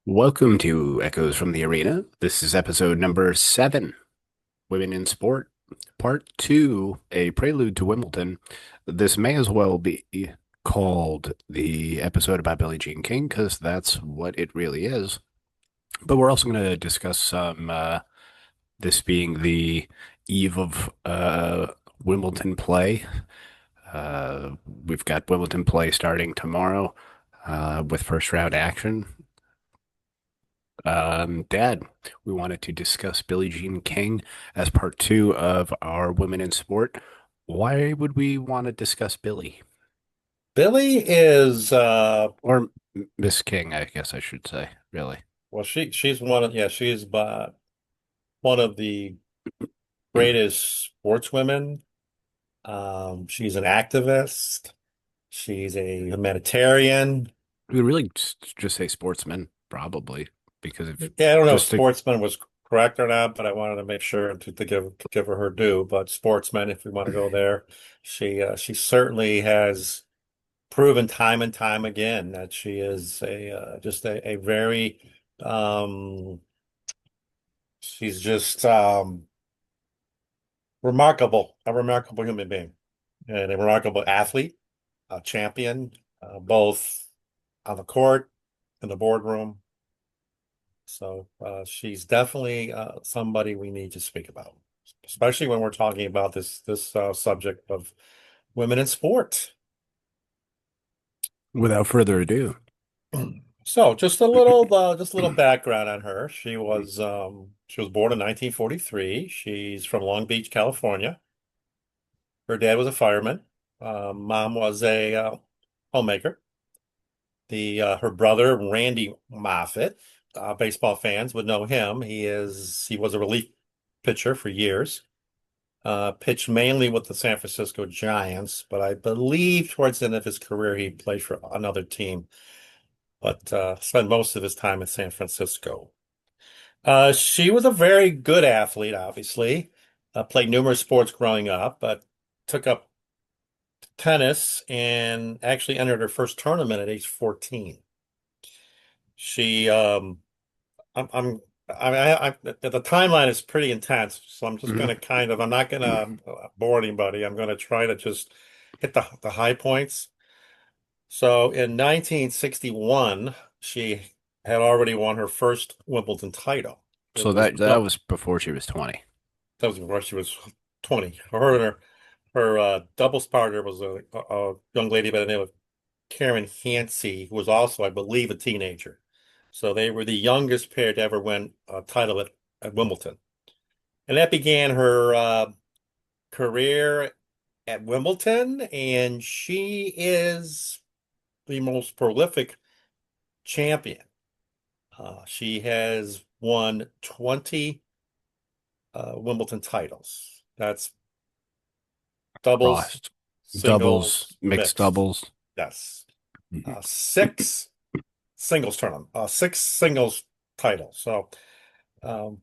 Welcome to Echoes from the Arena. This is episode number 7, Women in Sport, Part 2, a prelude to Wimbledon. This may as well be called the episode about Billie Jean King because that's what it really is. But we're also going to discuss this being the eve of Wimbledon play. We've got Wimbledon play starting tomorrow with first round action. Dad, we wanted to discuss Billie Jean King as part 2 of our Women in Sport. Why would we want to discuss Billie? Billy is Or Miss King, I guess I should say, really. well she's she's one of the greatest sportswomen. She's an activist. She's a humanitarian. We would really just say sportsman, probably, because if Yeah, I don't know if just to, sportsman was correct or not, but I wanted to make sure to give her due. But sportsman, if we want to go there, she certainly has proven time and time again that she is a very she's just a remarkable human being and a remarkable athlete, a champion, both on the court, in the boardroom. So she's definitely somebody we need to speak about, especially when we're talking about this subject of women in sport. without further ado. So just a little background on her. She was born in 1943. She's from Long Beach, California. Her dad was a fireman. Mom was a homemaker. The Her brother Randy Moffett, baseball fans would know him. He was a relief pitcher for years. Pitched mainly with the San Francisco Giants, but I believe towards the end of his career he played for another team, but spent most of his time in San Francisco. She was a very good athlete, obviously. Played numerous sports growing up, but took up tennis and actually entered her first tournament at age 14. She, I'm, the timeline is pretty intense, so I'm just going Mhm. to I'm not going to bore anybody. I'm going to try to just hit the high points. So in 1961, she had already won her first Wimbledon title. It So was that was before she was 20. That was before she was 20. Her doubles partner was a young lady by the name of Karen Hansey, who was also, I believe, a teenager. So they were the youngest pair to ever win a title at Wimbledon. And that began her career at Wimbledon, and she is the most prolific champion. She has won 20 Wimbledon titles. That's doubles, Crossed. Doubles, singles, mixed mixed. doubles. Yes. Mhm. Six singles tournament, six singles titles. So um,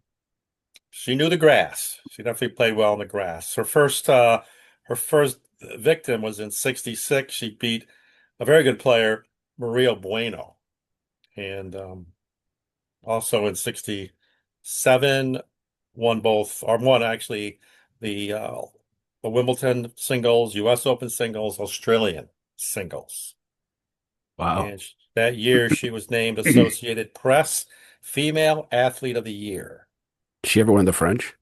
she knew the grass. She definitely played well in the grass. Her first victim was in '66. She beat a very good player, Maria Bueno, and also in '67 won actually the uh, the Wimbledon singles, U.S. Open singles, Australian singles. Wow. And that year, she was named Associated Press Female Athlete of the Year. Did she ever win the French?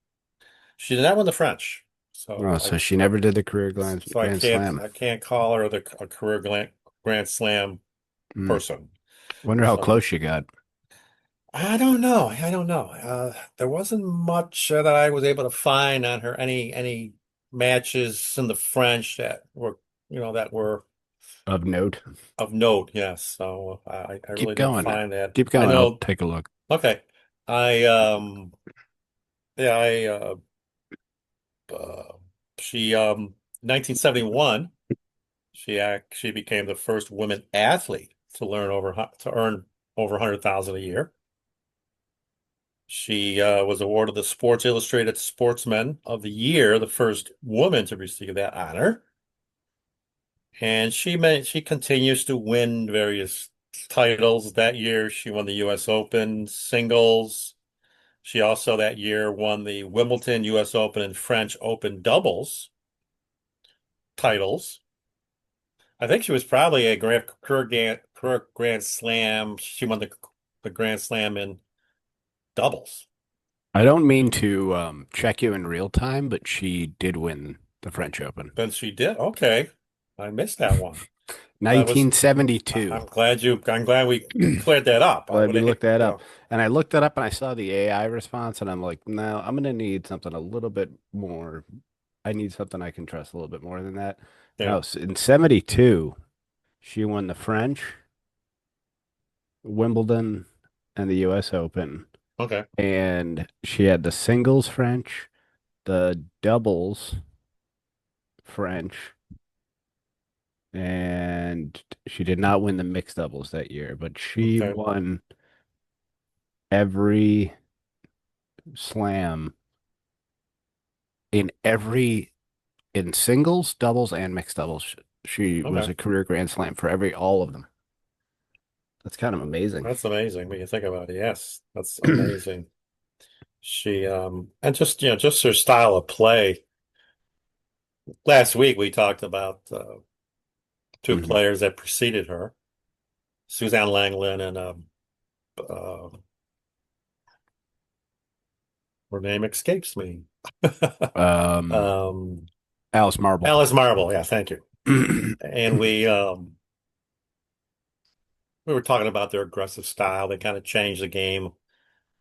She did not win the French, so Oh, so she never did the career Grand Slam. I can't call her a career Grand Slam Hmm. person. Wonder how So close she got. I don't know. I don't know. There wasn't much that I was able to find on her. Any matches in the French that were that were Of note. of note. Yes. So I Keep really didn't going. find that. Keep I going. I'll know. take a look. Okay. I Yeah, uh she 1971 she became the first woman athlete to earn over 100,000 a year. She was awarded the Sports Illustrated Sportsman of the Year, the first woman to receive that honor. And she continues to win various titles. That year, she won the U.S. Open singles. She also that year won the Wimbledon, U.S. Open, and French Open doubles titles. I think she was probably a career Grand Slam. She won the Grand Slam in doubles. I don't mean to check you in real time, but she did win the French Open. But she did. Okay. I missed that one. That was, I'm 1972. glad we cleared that up. I Glad would you have, looked that up. yeah, And I looked it up and I saw the AI response, and I'm like, no, I'm gonna need something a little bit more. I need something I can trust a little bit more than that. yeah. No, in 72, she won the French, Wimbledon, and the US Open. Okay. And she had the singles French, the doubles French, and she did not win the mixed doubles that year, but she Okay. won every slam in every in singles, doubles, and mixed doubles. She was Okay. a career Grand Slam for every all of them. That's kind of amazing. That's amazing when you think about it. Yes, that's amazing. And just, just her style of play. Last week we talked about two Mhm. players that preceded her, Suzanne Langland and uh, her name escapes me. Um, Um, Alice Marble. Alice Marble. Yeah, thank you. And we were talking about their aggressive style. They kind of changed the game,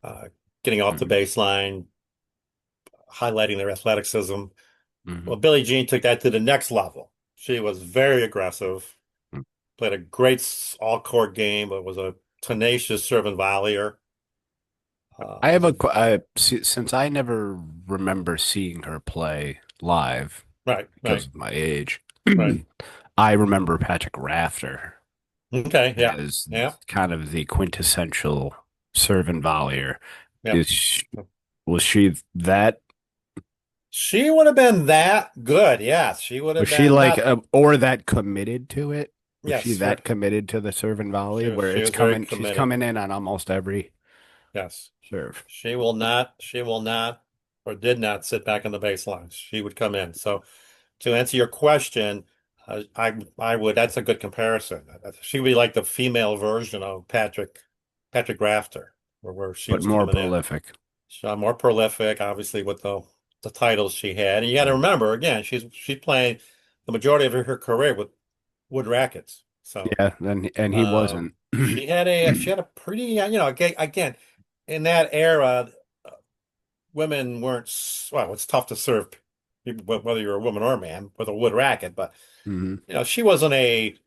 uh, getting off the Mhm. baseline, highlighting their athleticism. Well, Mhm. Billie Jean took that to the next level. She was very aggressive, played a great all-court game, but was a tenacious serve and volleyer. I have Was a a since I never remember seeing her play live right, because right, of my age. right. I remember Patrick Rafter Okay, yeah, as yeah, kind of the quintessential serve and volleyer. yeah. Is she, was she that? She would have been that good. Yes, she would Was have she been like not. or that committed to it? Was she Yes, that committed to the serve and volley where she it's was very coming? She's committed. coming in on almost every Yes. serve. She will not, or did not sit back in the baseline. She would come in. So to answer your question, I would, that's a good comparison. She would be like the female version of Patrick Rafter, where she But was more coming in. prolific. So more prolific, obviously, with the titles she had. And you got to remember, again, she's playing the majority of her career with wood rackets. So Yeah, and he wasn't. she had a pretty, again, in that era, women weren't, well, it's tough to serve whether you're a woman or a man with a wood racket, but Mhm. she wasn't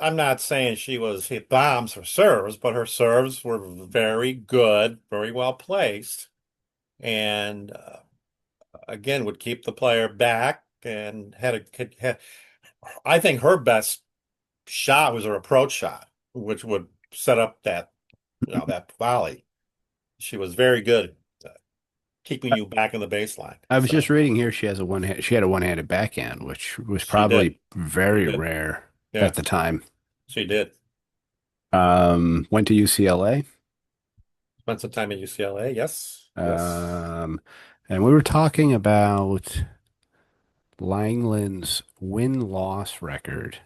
I'm not saying she was hit bombs for serves, but her serves were very good, very well placed, and again, would keep the player back and I think her best shot was her approach shot, which would set up that volley. She was very good at keeping you back in the baseline. I was just So reading here she had a one-handed backhand, which was she did. probably She very did. rare Yeah, at the time. she did. Went to UCLA. Spent some time at UCLA. Yes. Yes. Um, and we were talking about Langland's win-loss record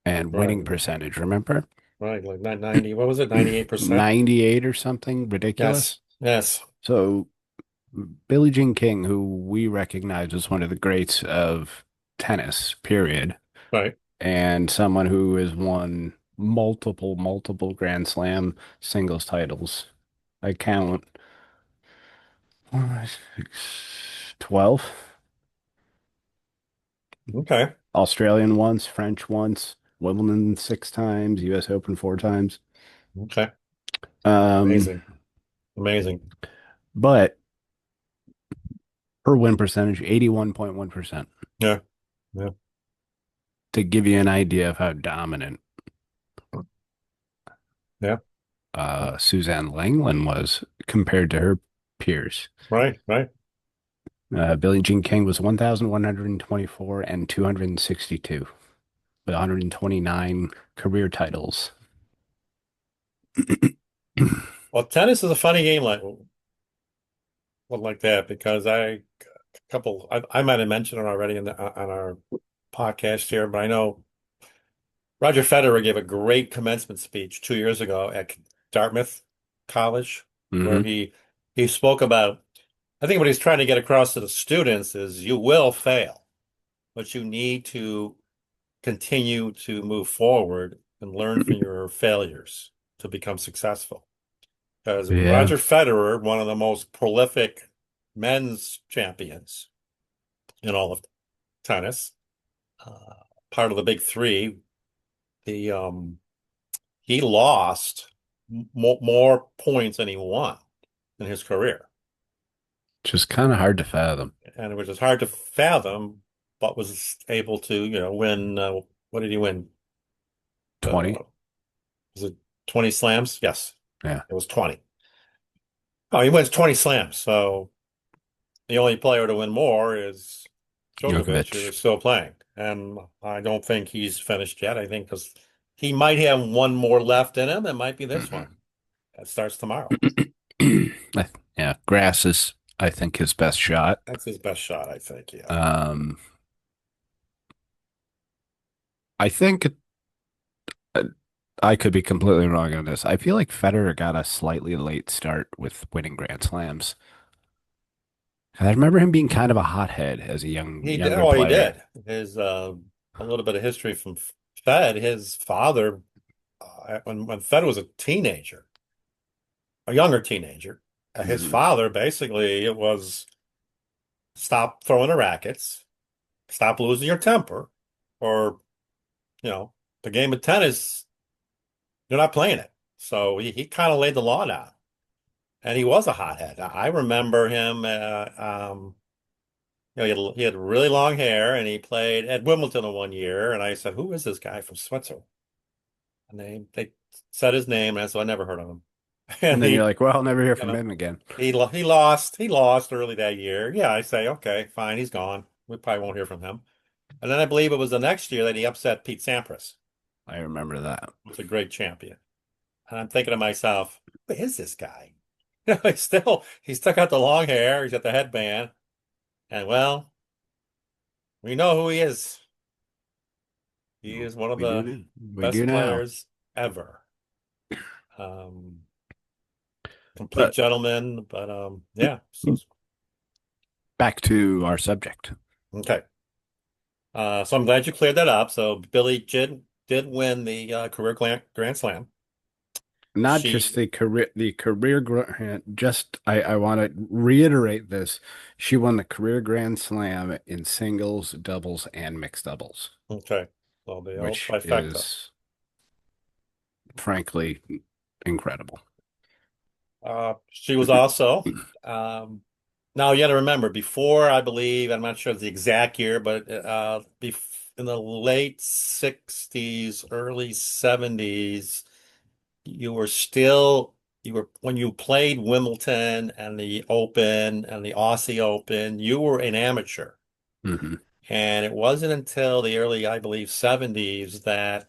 and winning Right. percentage, remember? Right. Like 90, what was it? 98%? 98 or something ridiculous. Yes. Yes. So Billie Jean King, who we recognize as one of the greats of tennis, period, Right. and someone who has won multiple Grand Slam singles titles. I count 12. Okay. Australian once, French once, Wimbledon 6 times, US Open 4 times. Okay. Um, Amazing. Amazing. but her win percentage, 81.1%, Yeah. Yeah. to give you an idea of how dominant Yeah. Suzanne Langland was compared to her peers. Right. Right. Billie Jean King was 1,124 and 262 with 129 career titles. Well, tennis is a funny game like that because I might have mentioned it already on our podcast here, but I know Roger Federer gave a great commencement speech 2 years ago at Dartmouth College, where Hmm. he spoke about. I think what he's trying to get across to the students is you will fail, but you need to continue to move forward and learn from your failures to become successful. Because Yeah, Roger Federer, one of the most prolific men's champions in all of tennis, uh, part of the big three, the he lost more points than he won in his career, just kind of hard to fathom. and which is hard to fathom, but was able to, win. What did he win? 20. Was it 20 slams? Yes, Yeah. it was 20. Oh, he wins 20 slams. So the only player to win more is Djokovic, who Djokovic. is still playing. And I don't think he's finished yet. I think because he might have one more left in him. It might be this one. Hmm. That starts tomorrow. Yeah, grass is, I think, his best shot. That's his best shot, I think. Yeah. Um, I think uh, I could be completely wrong on this. I feel like Federer got a slightly late start with winning Grand Slams. I remember him being kind of a hothead as a He did. younger Oh, he player. did. His a little bit of history from Fed. His father, when Fed was a teenager, a younger teenager, his Hmm. father basically it was stop throwing the rackets, stop losing your temper, or the game of tennis, you're not playing it. So he kind of laid the law down, and he was a hothead. I remember him. He had really long hair, and he played at Wimbledon in one year. And I said, "Who is this guy from Switzerland?" And they said his name, and so I never heard of him. And And then you're he, like, well, I'll never hear you from know, him again. he lost early that year. Yeah, I say, okay, fine, he's gone. We probably won't hear from him. And then I believe it was the next year that he upset Pete Sampras, I remember that. who's a great champion. And I'm thinking to myself, who is this guy? He's still got the long hair, he's got the headband, and well, we know who he is. He is one of We do the now. We do best now. players ever. Um, Complete But gentleman, but yeah. So back to our subject. okay. So I'm glad you cleared that up. So Billie did win the career Grand Slam. Not just She the career grand, just I want to reiterate this. She won the career Grand Slam in singles, doubles, and mixed doubles, okay. So the old which trifecta. is frankly incredible. She was also um, now you got to remember before I believe I'm not sure the exact year, but in the late 60s, early 70s, you were still you were when you played Wimbledon and the Open and the Aussie Open, you were an amateur. Hmm. And it wasn't until the early, I believe, 70s that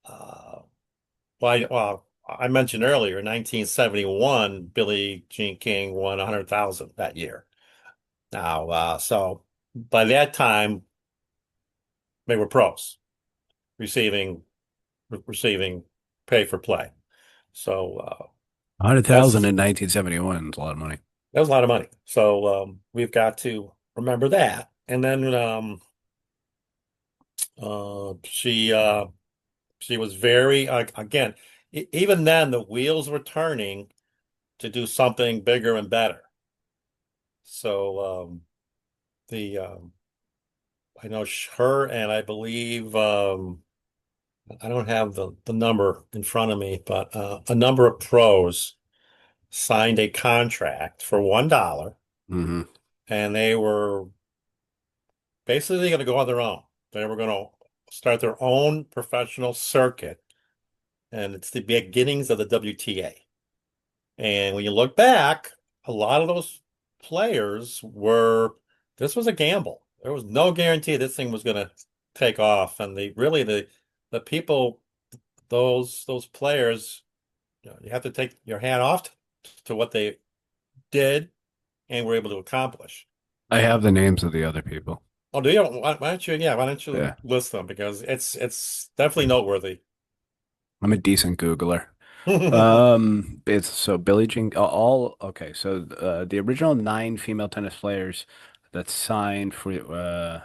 uh, I mentioned earlier, in 1971, Billie Jean King won 100,000 that year. Now, so by that time, they were pros, receiving receiving pay for play. So 100,000 that's in 1971 is a lot of money. that was a lot of money. So we've got to remember that. And then uh, she uh, she was very again. Even then, the wheels were turning to do something bigger and better. So the I know her and I believe I don't have the number in front of me, but a number of pros signed a contract for $1, Hmm. and they were basically going to go on their own. They were going to start their own professional circuit, and it's the beginnings of the WTA. And when you look back, a lot of those players this was a gamble. There was no guarantee this thing was going to take off. And the people, those players You have to take your hat off to what they did and were able to accomplish. I have the names of the other people. Oh, do you? Why don't you? Yeah, why don't you Yeah, list them? Because it's definitely noteworthy. I'm a decent Googler. It's so Billie Jean, all okay. So the original nine female tennis players that signed for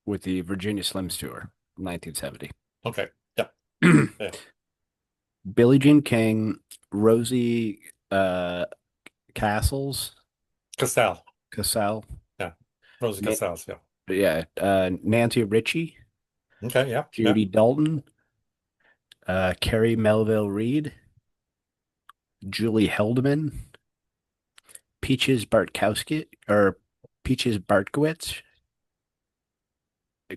with the Virginia Slims Tour, 1970. Okay. Yeah. Yeah. Billie Jean King, Rosie uh, Castles, Castell. Casal, Yeah. Rosie Na Castells. Yeah. yeah, Nancy Ritchie, Okay. Yeah. Yeah. Judy Dalton, Carrie Melville Reed, Julie Heldman, Peaches Bartkowski or Peaches Bartkowitz,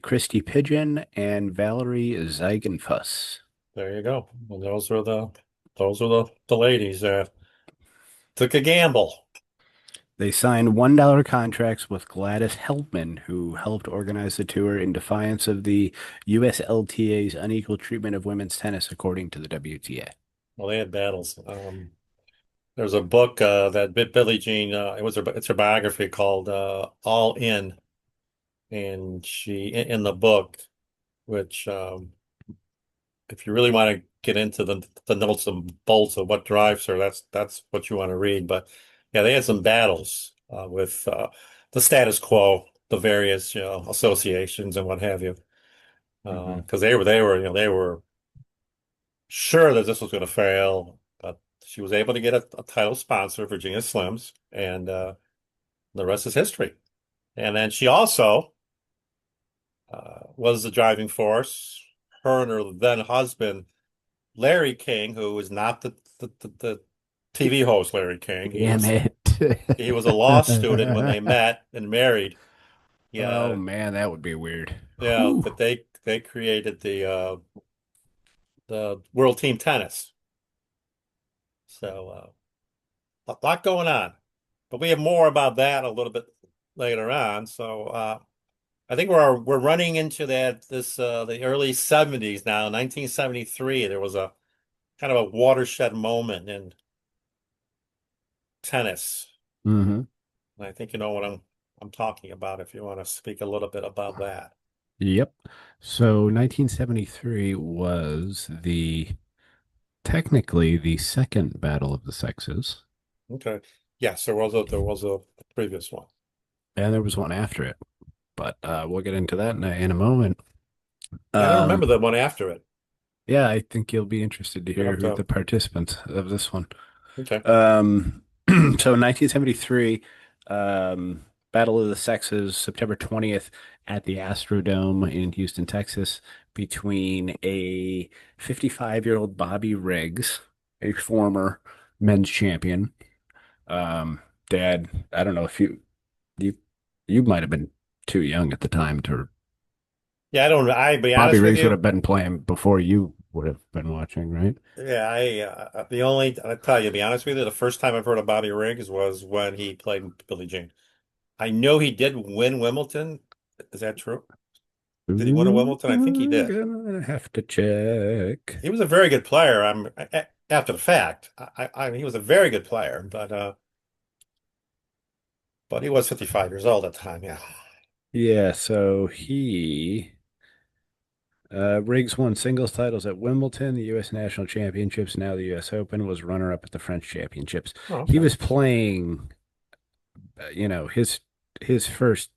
Christy Pigeon, and Valerie Zeigenfuss. There you go. Well, those are the ladies that took a gamble. They signed $1 contracts with Gladys Heldman, who helped organize the tour in defiance of the USLTA's unequal treatment of women's tennis, according to the WTA. Well, they had battles. There's a book that Billie Jean. It's her biography called "All In," and in the book, which if you really want to get into the nuts and bolts of what drives her, that's what you want to read. But yeah, they had some battles with the status quo, the various associations and what have you, Hmm. because they were sure that this was going to fail, but she was able to get a title sponsor, Virginia Slims, and the rest is history. And then she also was the driving force. Her and her then husband, Larry King, who is not the TV host Larry King. He Damn was it. he was a law student when they met and married. Oh Yeah, man, that would be weird. yeah, Whew. but they created the World Team Tennis. So a lot going on. But we have more about that a little bit later on. So I think we're running into the early 70s now. 1973, there was a kind of a watershed moment in tennis. Hmm. And I think you know what I'm talking about if you want to speak a little bit about that. Yep. So 1973 was technically the second battle of the sexes, Okay. Yes, there was a previous one. and there was one after it, but we'll get into that in a moment. Yeah, I don't Um, remember the one after it. yeah, I think you'll be interested to You'll hear have who the to. participants of this one. Okay. Um, so 1973, um, Battle of the Sexes, September 20th at the Astrodome in Houston, Texas, between a 55-year-old Bobby Riggs, a former men's champion. Um, Dad, I don't know if you you might have been too young at the time to. Yeah, I don't. I be Bobby honest with Riggs would you. have been playing before you would have been watching, right? Yeah, I tell you, to be honest with you, the first time I've heard of Bobby Riggs was when he played Billie Jean. I know he did win Wimbledon. Is that true? Did he win a Ooh, Wimbledon? I think he I'm did. gonna have to check. He was a very good player. After the fact. He was a very good player, but he was 55 years old at the time. Yeah. Yeah, so Riggs won singles titles at Wimbledon, the U.S. National Championships, now the U.S. Open, was runner-up at the French Championships. Oh, He okay. was playing, his first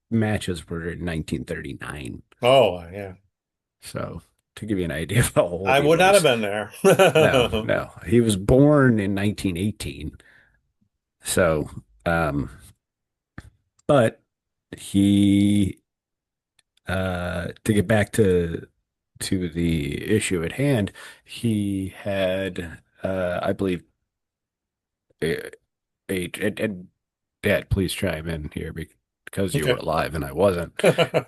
matches were in 1939. Oh, yeah. So to give you an idea of how old I he would not have was. been there. No, no. He was born in 1918. So, but he to get back to the issue at hand, he had I believe a, and Dad, please chime in here because you were Okay. alive and I wasn't.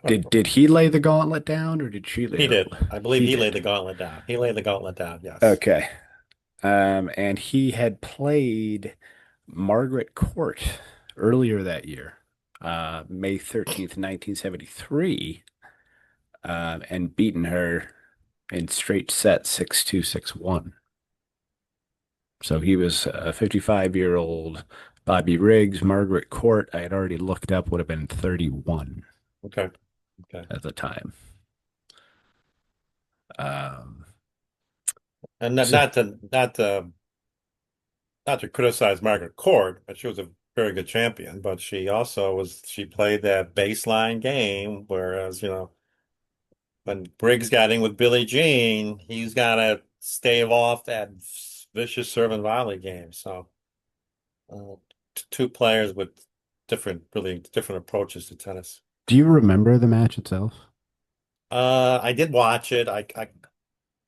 Did he lay the gauntlet down or did she lay He the did. I believe he he laid did. the gauntlet down. He laid the gauntlet down. Yes. Okay. And he had played Margaret Court earlier that year, May 13th, 1973, and beaten her in straight sets 6-2, 6-1. So he was a 55-year-old Bobby Riggs. Margaret Court, I had already looked up, would have been 31 Okay. Okay. at the time. Um, And so not to criticize Margaret Court, but she was a very good champion. But she played that baseline game, whereas, when Briggs got in with Billie Jean, he's got to stave off that vicious serve and volley game. So uh, two players with really different approaches to tennis. do you remember the match itself? I did watch it.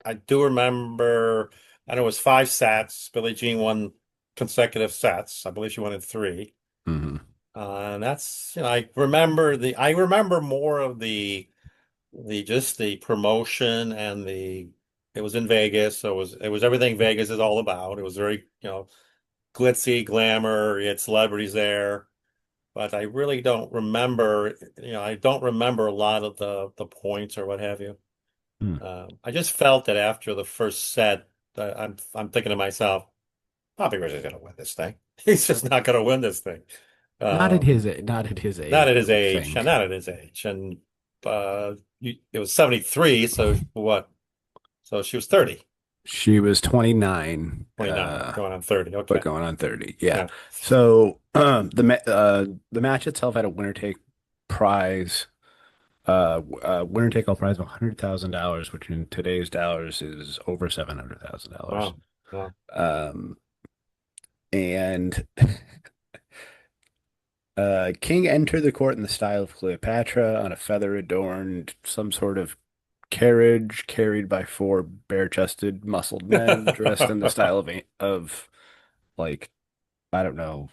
I do remember. I know it was 5 sets. Billie Jean won consecutive sets. I believe she won in three. Hmm. And that's, I remember more of just the promotion and it was in Vegas, so it was everything Vegas is all about. It was very, glitzy, glamour, you had celebrities there, but I really don't remember, I don't remember a lot of the points or what have you. Hmm. I just felt that after the first set, I'm thinking to myself, Bobby Riggs is going to win this thing. He's just not going to win this thing. Um, Not at his Not age, at I his would age, think. not at his age. And it was 73, so what? So she was 30, She was 29, 29, going on 30. but Okay. going on 30. Yeah. Yeah. So the match itself had a winner take prize, winner take all prize of $100,000, which in today's dollars is over $700,000. Wow. Wow. Um, and King entered the court in the style of Cleopatra on a feather adorned some sort of carriage carried by four bare-chested, muscled men dressed in the style of like I don't know,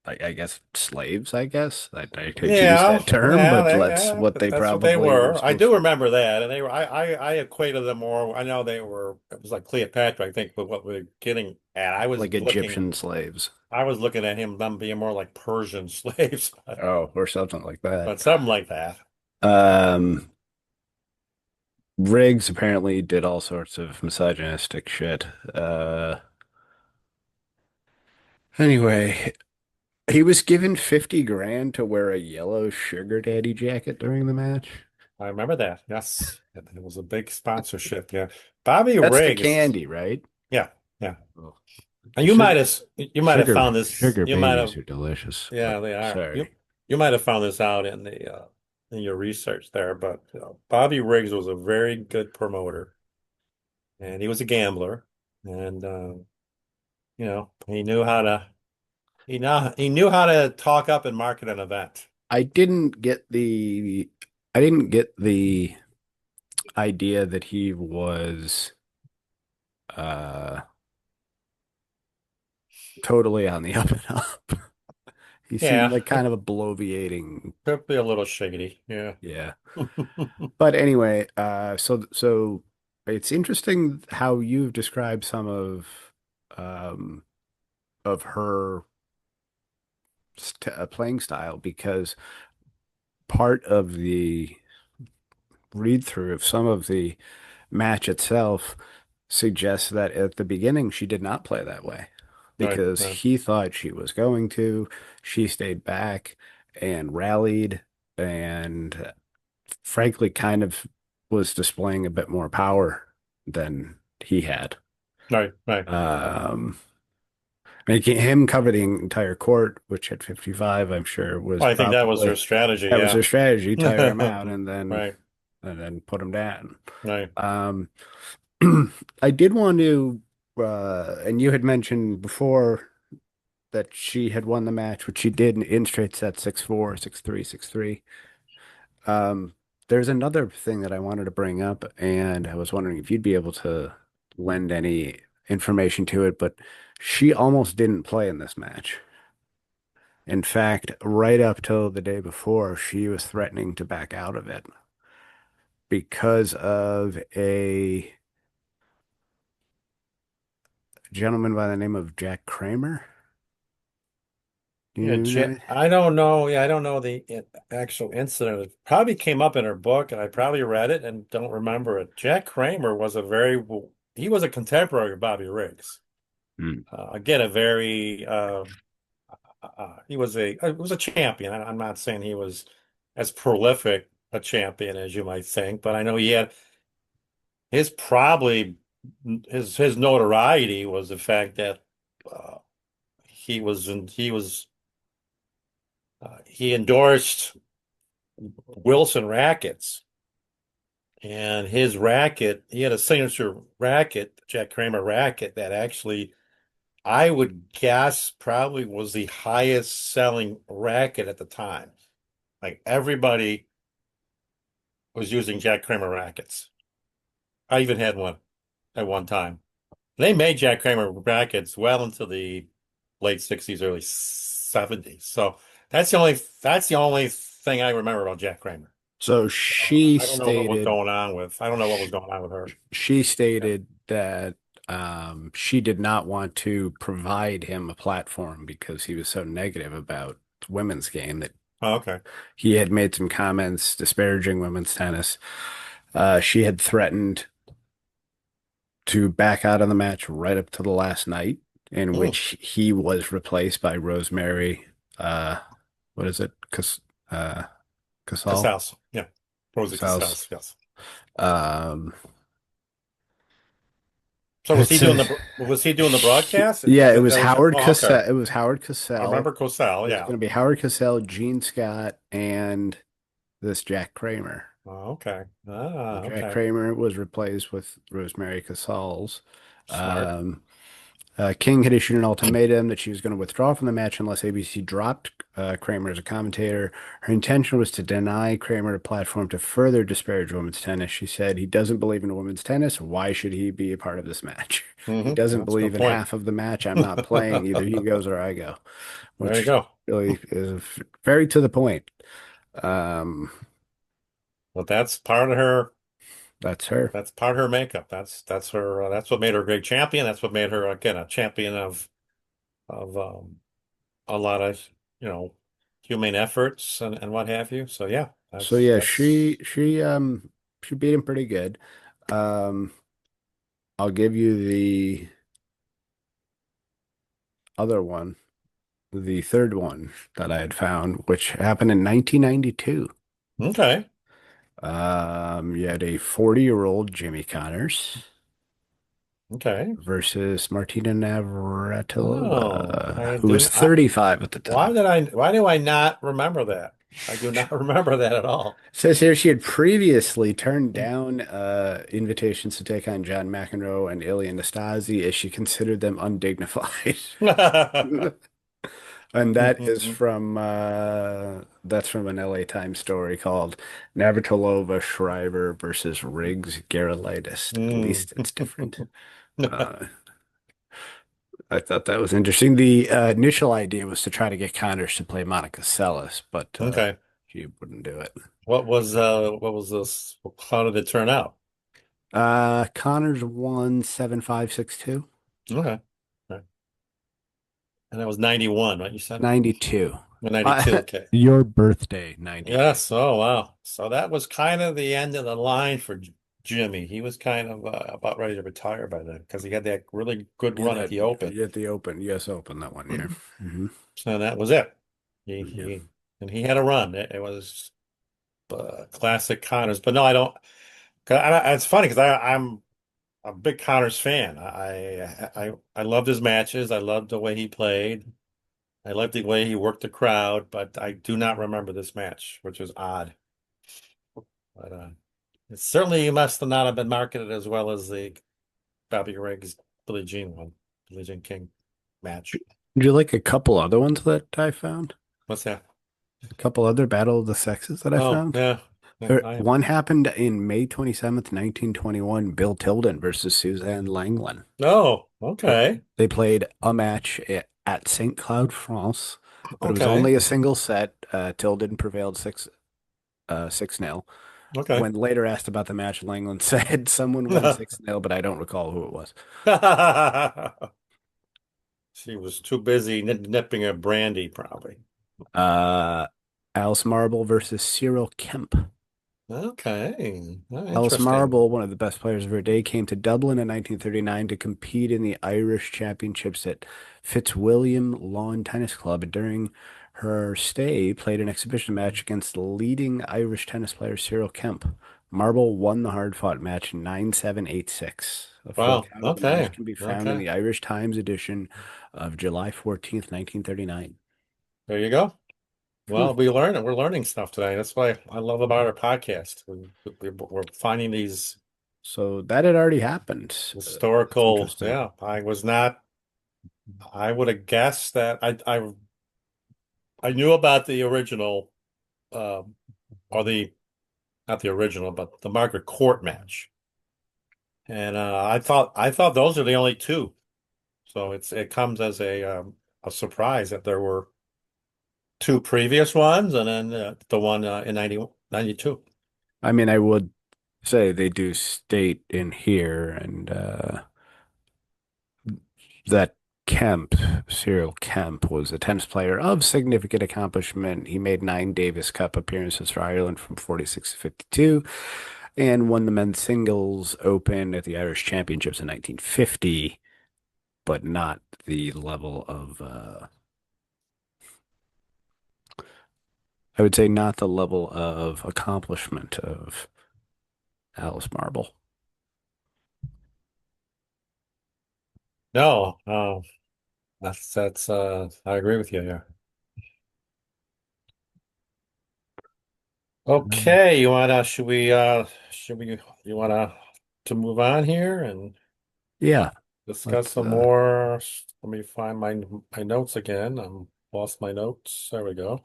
I, I guess slaves. I guess I hate to use Yeah, that term, yeah, but that's yeah, what they that's what they probably were were. I supposed do to, remember that, and they were. I equated them more. I know they were. It was like Cleopatra, I think, with what we're getting at. like Egyptian slaves. I was looking at them being more like Persian slaves, Oh, or something like that. but something like that. Um, Riggs apparently did all sorts of misogynistic shit. Anyway, he was given 50 grand to wear a yellow sugar daddy jacket during the match. I remember that. Yes, it was a big sponsorship. Yeah, Bobby That's the Riggs. candy, right? Yeah, yeah. Oh, And sugar, you might have found this. sugar You might babies have. are delicious, but Yeah, they are. sorry. You might have found this out in your research there, but Bobby Riggs was a very good promoter, and he was a gambler, and he knew how to talk up and market an event. I didn't get the I didn't get the idea that he was uh totally on the up and up. He seemed Yeah, like kind of a bloviating, could be a little shady. Yeah. yeah. But anyway, so it's interesting how you've described some um of her playing style because part of the read through of some of the match itself suggests that at the beginning she did not play that way Right, because right, he thought she was going to. She stayed back and rallied and frankly kind of was displaying a bit more power than he had. right, right. Making him cover the entire court, which at 55, I'm sure was Well, I think that was their probably strategy. that was Yeah. their strategy, tire him out and Right, then put him down. right. Um, I did want to, and you had mentioned before that she had won the match, which she did in straight sets 6-4, 6-3, 6-3. Um, there's another thing that I wanted to bring up, and I was wondering if you'd be able to lend any information to it, but she almost didn't play in this match. In fact, right up till the day before, she was threatening to back out of it because of a gentleman by the name of Jack Kramer. Do Yeah, you know? I don't know. Yeah, I don't know the actual incident. It probably came up in her book, and I probably read it and don't remember it. Jack Kramer was a very he was a contemporary of Bobby Riggs. Hmm. Again, a very he was a champion. I'm not saying he was as prolific a champion as you might think, but I know he had his probably his notoriety was the fact that uh, he endorsed Wilson rackets, and his racket, he had a signature racket, Jack Kramer racket, that actually I would guess probably was the highest selling racket at the time. Like everybody was using Jack Kramer rackets. I even had one at one time. They made Jack Kramer rackets well into the late 60s, early 70s. So that's the only thing I remember about Jack Kramer. So I don't know what was going on with I don't know what was sh- going on with her. she Yeah. stated that she did not want to provide him a platform because he was so negative about the women's game that Oh, okay. he had made some comments disparaging women's tennis. She had threatened to back out of the match right up to the last night, in Mm. which he was replaced by Rosemary. Uh, what is it? Uh, Casal? Casals. Yeah. Rosie Casals. Casals, yes. Um, So it's a, was he doing the broadcast? yeah, it was That was Howard oh, okay. Cosell. It was Howard I Cosell. remember Cosal, It was yeah. going to be Howard Cosell, Gene Scott, and this Jack Kramer. Oh, okay. Well, Ah, Jack okay. Kramer was replaced with Rosemary Casals. Smart. Um, King had issued an ultimatum that she was going to withdraw from the match unless ABC dropped Kramer as a commentator. Her intention was to deny Kramer a platform to further disparage women's tennis. She said, "He doesn't believe in women's tennis. Why should he be a part of this match? He doesn't That's a believe good in point. half of the match. I'm not playing. Either he goes or I go," There you which go. really is very to the point. Um, Well, that's part of her. that's her. That's part of her makeup. That's her. That's what made her a great champion. That's what made her again a champion of a lot of humane efforts and what have you. So yeah, So yeah, that's she beat him pretty good. Um, I'll give you the other one, the third one that I had found, which happened in 1992. okay. You had a 40-year-old Jimmy Connors Okay. versus Martina Oh, Navratilova, I who was do. 35 at the time. Why do I not remember that? I do not remember that at all. It says here she had previously turned down invitations to take on John McEnroe and Ilia Nastase as she considered them undignified. And that's from an LA Times story called Navratilova Shriver versus Riggs Gerulaitis. At Mm. least it's different. Uh, I thought that was interesting. The initial idea was to try to get Connors to play Monica Seles, but Okay. she wouldn't do it. What was this? How did it turn out? Connors won 7-5, 6-2. Okay. Right. And that was 91, right? You said 92. 92. Okay. Your birthday, 92. Yes. Oh, wow. So that was kind of the end of the line for Jimmy. He was kind of about ready to retire by then because he had that really good Yeah, run at that the Open. at the Open, US Open that one year. Hmm. So that was it. Yeah. He had a run. It was classic Connors. But no, I don't. It's funny because I'm a big Connors fan. I loved his matches. I loved the way he played. I liked the way he worked the crowd, but I do not remember this match, which is odd. But it certainly must not have been marketed as well as the Bobby Riggs Billie Jean one, Billie Jean King match. Would you like a couple other ones that I found? What's that? A couple other Battle of the Sexes that I Oh, found? yeah. Yeah, One happened in May 27th, 1921, Bill Tilden versus Suzanne Langland. oh, They, okay. they played a match at St. Cloud, France, but it was Okay. only a single set. Tilden prevailed 6-0. Okay. When later asked about the match, Langland said someone won 6-0, but I don't recall who it was. She was too busy nipping a brandy, probably. Uh, Alice Marble versus Cyril Kemp. Okay. Alice Interesting. Marble, one of the best players of her day, came to Dublin in 1939 to compete in the Irish Championships at Fitzwilliam Lawn Tennis Club. And during her stay, played an exhibition match against leading Irish tennis player Cyril Kemp. Marble won the hard-fought match 9-7, 8-6. A full Wow. account of the match Okay. can be found in Okay. the Irish Times edition of July 14th, 1939. There you go. Hmm. Well, we're learning stuff today. That's why I love about our podcast. We're finding these So that had already happened. That's historical, interesting. yeah. I would have guessed that I knew about the original, um, or the, not the original, but the Margaret Court match. And I thought those are the only two. So it comes as a surprise that there were two previous ones and then the one in 92. I mean, I would say they do state in here and that Kemp, Cyril Kemp, was a tennis player of significant accomplishment. He made 9 Davis Cup appearances for Ireland from 46 to 52 and won the men's singles open at the Irish Championships in 1950, but not the level of, I would say, not the level of accomplishment of Alice Marble. No, that's I agree with you here. Mm. Okay, should we you wanna to move on here and Yeah, discuss let's, some more? Let me find my notes again. I'm lost my notes. There we go.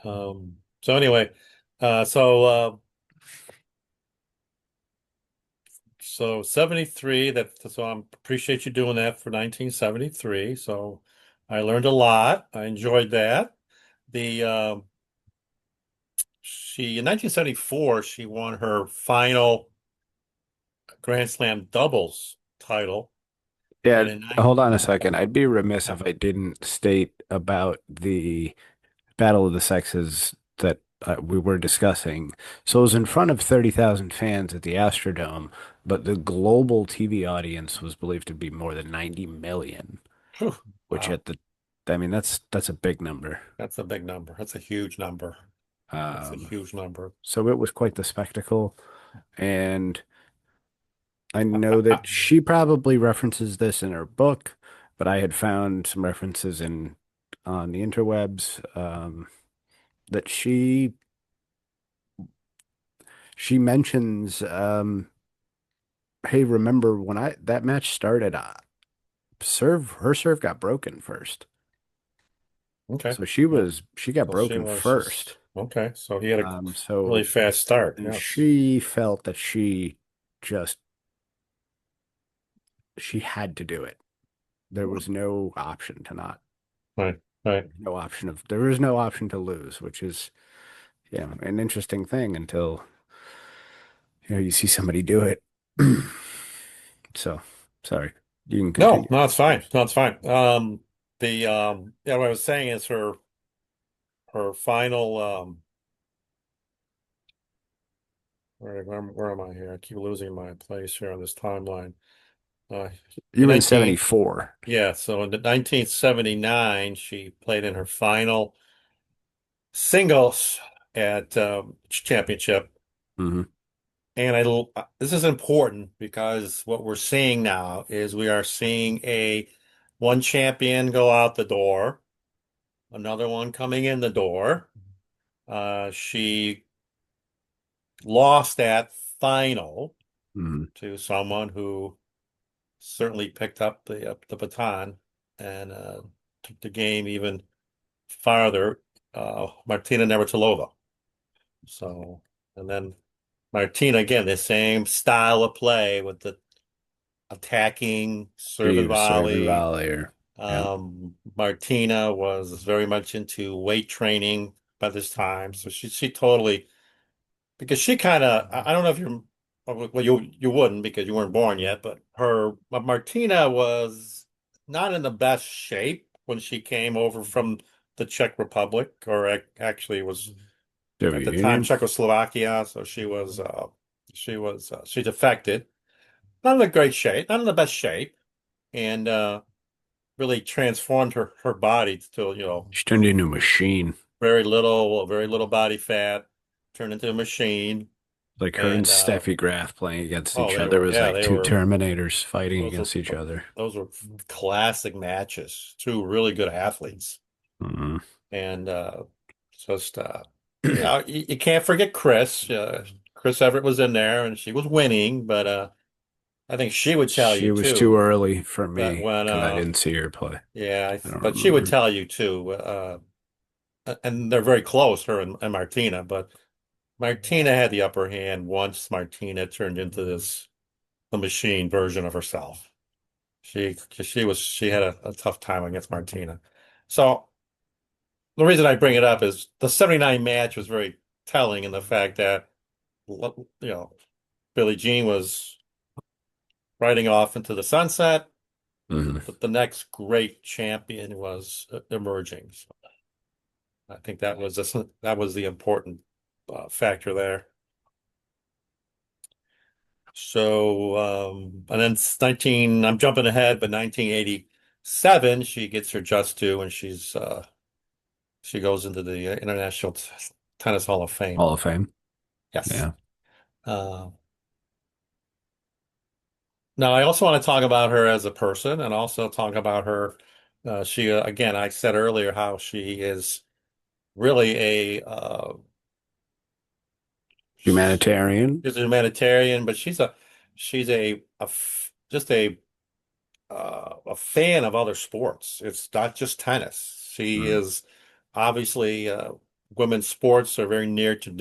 So anyway, uh so uh so 73, so I appreciate you doing that for 1973. So I learned a lot. I enjoyed that. The She in 1974 she won her final Grand Slam doubles title, yeah, and in nine hold on a second. I'd be remiss if I didn't state about the Battle of the Sexes that we were discussing. So it was in front of 30,000 fans at the Astrodome, but the global TV audience was believed to be more than 90 million, Whew, which wow, at the, I mean, that's a big number. that's a big number. That's a huge number. That's a Um, huge number. so it was quite the spectacle. And I I, know I, that she probably references this in her book, but I had found some references in on the interwebs that she mentions, hey, remember when I that match started, her serve got broken first. okay. So Well, she got so she broken was first. just okay. So he had a really So fast start. and Yes. she felt that just she had to do it. There was no option to not, Right. Right. there was no option to lose, which is, an interesting thing until, you see somebody do it. So, sorry, you can No, continue. no, it's fine. No, it's fine. The Yeah, what I was saying is her final where am I here? I keep losing my place here on this timeline. Uh, You in were in 19 74. Yeah, so in 1979, she played in her final singles at championship. Hmm. And this is important because what we're seeing now is we are seeing a one champion go out the door, another one coming in the door. She lost that final Hmm. to someone who certainly picked up the baton and took the game even farther, Martina Navratilova. So, and then Martina again, the same style of play with the attacking serve and Steve serving volley. volleyer. Yeah. Martina was very much into weight training by this time, so she totally, because she kind of, I don't know if you're, well, you wouldn't because you weren't born yet, but Martina was not in the best shape when she came over from the Czech Republic, or actually was at the Soviet time Union. Czechoslovakia. So she defected, not in a great shape, not in the best shape, and really transformed her body to, She turned into a machine. very little body fat, turned into a machine. Like her and And Steffi Graf playing against oh, each other was like they two were Terminators fighting those were against each other. those were classic matches. Two really good athletes, Mm. and just you can't forget Chris. Chris Everett was in there, and she was winning, but I think she would tell you She was too too early for that me when because I didn't see her play. I don't but she would remember. tell you too, and they're very close, her and Martina, but Martina had the upper hand once Martina turned into the machine version of herself. She had a tough time against Martina. So the reason I bring it up is the 79 match was very telling in the fact that, Billie Jean was riding off into the sunset, Mhm. but the next great champion was emerging. So I think that was the important factor there. So, and then I'm jumping ahead, but 1987, she gets her just due, and she goes into the International Tennis Hall of Fame. Hall of Fame. Yes. Yeah. Uh, Now, I also want to talk about her as a person, and also talk about her. Again, I said earlier how she is really Humanitarian. she's a humanitarian, but she's just a fan of other sports. It's not just tennis. She Mm. is obviously women's sports are very near and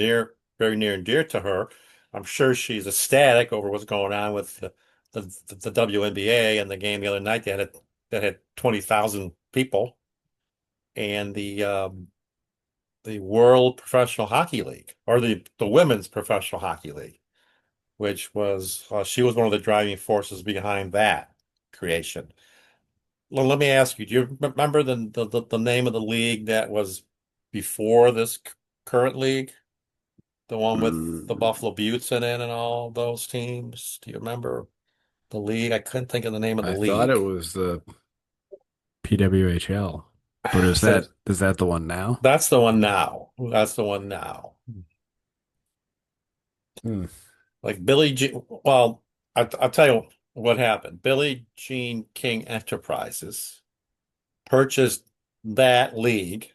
dear to her. I'm sure she's ecstatic over what's going on with the WNBA and the game the other night that had 20,000 people, and the World Professional Hockey League, or the Women's Professional Hockey League, which was she was one of the driving forces behind that creation. Well, let me ask you, do you remember the name of the league that was before this current league? The one with the Mm. Buffalo Buttes in it and all those teams? Do you remember the league? I couldn't think of the name of the I thought it league. was the PWHL, but So is that the one now? that's the one now. That's the one now. Hmm. Like well, I'll tell you what happened. Billie Jean King Enterprises purchased that league,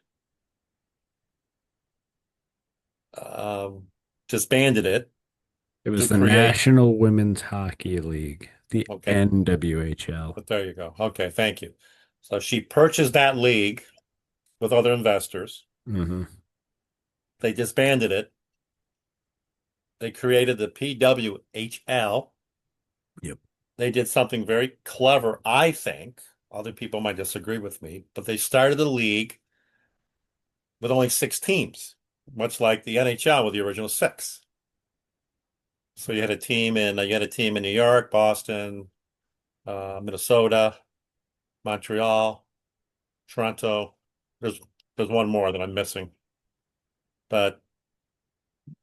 um, disbanded it It to was the create. National Women's Hockey League, the Okay, NWHL. but there you go. Okay, thank you. So she purchased that league with other investors. Hmm. They disbanded it. They created the PWHL. Yep. They did something very clever, I think. Other people might disagree with me, but they started the league with only six teams, much like the NHL with the original six. So you had a team in New York, Boston, Minnesota, Montreal, Toronto. There's there's one more that I'm missing, but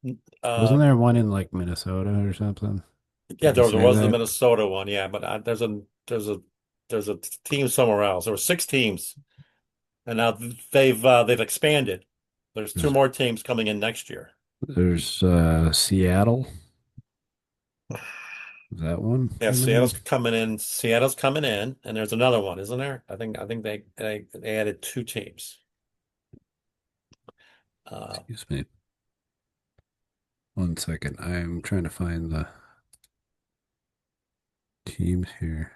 Wasn't uh, there one in like Minnesota or something? yeah, Did you there say was the that? Minnesota one, yeah, but there's a team somewhere else. There were six teams, and now they've expanded. There's two There's, more teams coming in next year. there's Seattle. Is that one Yeah, coming in? Seattle's coming in, and there's another one, isn't there? I think they added two teams. Uh, Excuse me. One second. I'm trying to find the teams here.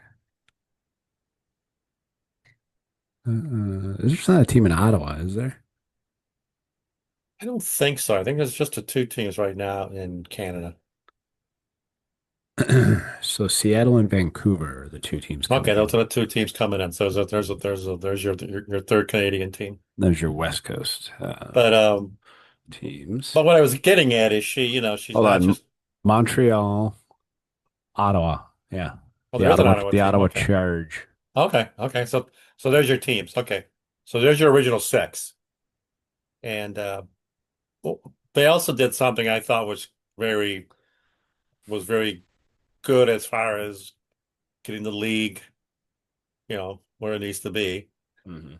There's not a team in Ottawa, is there? I don't think so. I think there's just the two teams right now in Canada. So Seattle and Vancouver are the two teams Okay, coming those in. are the two teams coming in. So there's your third Canadian team. There's your West Coast But teams. but what I was getting at is she's Hold not on. just. Montreal, Ottawa. Yeah. Oh, there is an Ottawa The team. Ottawa Okay. Charge. Okay. So there's your teams. Okay. So there's your original six. And They also did something I thought was very good as far as getting the league, where it needs to be. Hmm.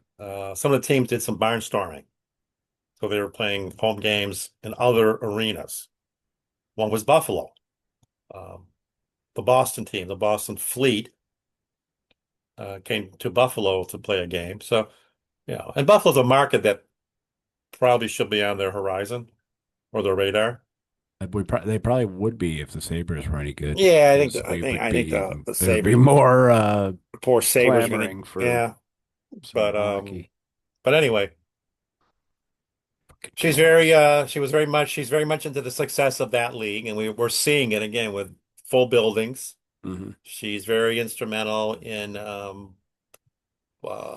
Some of the teams did some barnstorming. So they were playing home games in other arenas. One was Buffalo. Um, the Boston team, the Boston Fleet, came to Buffalo to play a game. So, and Buffalo's a market that probably should be on their horizon or their radar. They probably would be if the Sabres were any good, Yeah, I think because the, I we think would I think be the there would be Sabres, more the poor Sabres are gonna, clamoring for yeah. some But hockey. anyway, Fucking Canucks. she's very much into the success of that league, and we're seeing it again with full buildings. Hmm. She's very instrumental in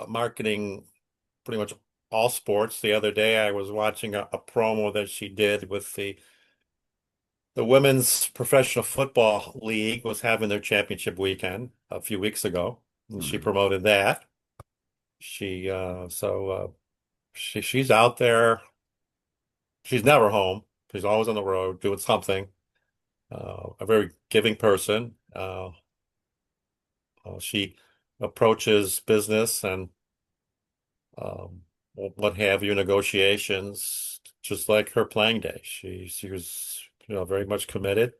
marketing pretty much all sports. The other day, I was watching a promo that she did with the women's professional football league was having their championship weekend a few weeks ago, and she Hmm. promoted that. She's out there. She's never home. She's always on the road doing something. A very giving person. She approaches business and um, what have you, negotiations, just like her playing day. She was, very much committed,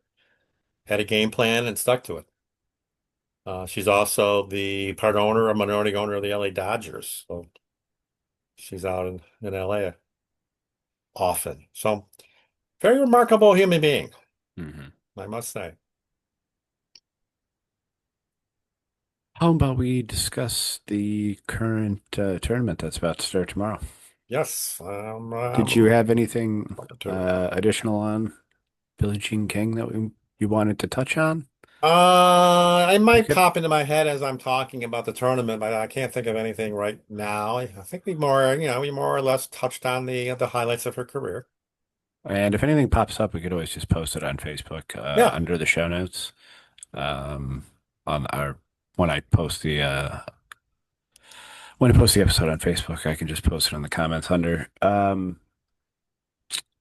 had a game plan, and stuck to it. She's also the part owner or minority owner of the LA Dodgers, so she's out in LA often. So very remarkable human being, Hmm. I must say. How about we discuss the current tournament that's about to start tomorrow? Yes, Did you have anything open to it. additional on Billie Jean King that you wanted to touch on? I We might could. pop into my head as I'm talking about the tournament, but I can't think of anything right now. I think we more or less touched on the highlights of her career. And if anything pops up, we could always just post it on Facebook Yeah. under the show notes. Um, on our when I post the episode on Facebook, I can just post it in the comments under.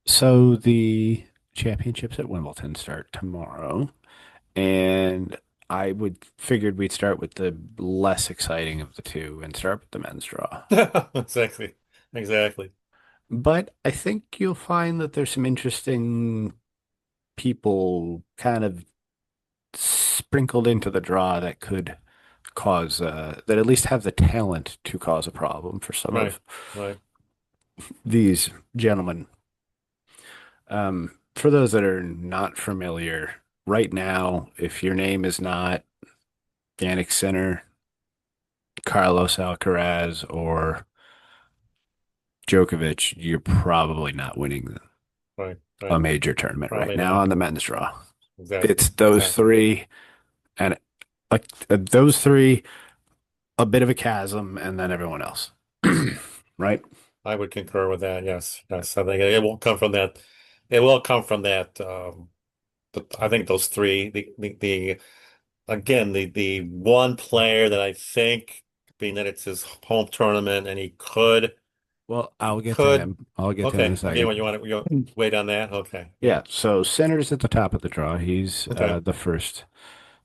So the championships at Wimbledon start tomorrow, and I would figured we'd start with the less exciting of the two and start with the men's draw. Exactly. Exactly. But I think you'll find that there's some interesting people kind of sprinkled into the draw that could cause that at least have the talent to cause a problem for some Right. of Right. these gentlemen. For those that are not familiar, right now, if your name is not Jannik Sinner, Carlos Alcaraz, or Djokovic, you're probably not winning Right. a Right. major tournament right Probably now not. on the men's draw. Exactly. It's those Exactly. three, and like those three, a bit of a chasm, and then everyone else. Right? I would concur with that. Yes. Yes. I think it won't come from that. It will come from that. But I think those three, the again, the one player that I think, being that it's his home tournament and Well, he I'll get to could, him. I'll get to him in a okay, okay, second. what you wait on that? Okay. Yeah. Yeah, so Sinner's at the top of the draw. He's Okay. the first.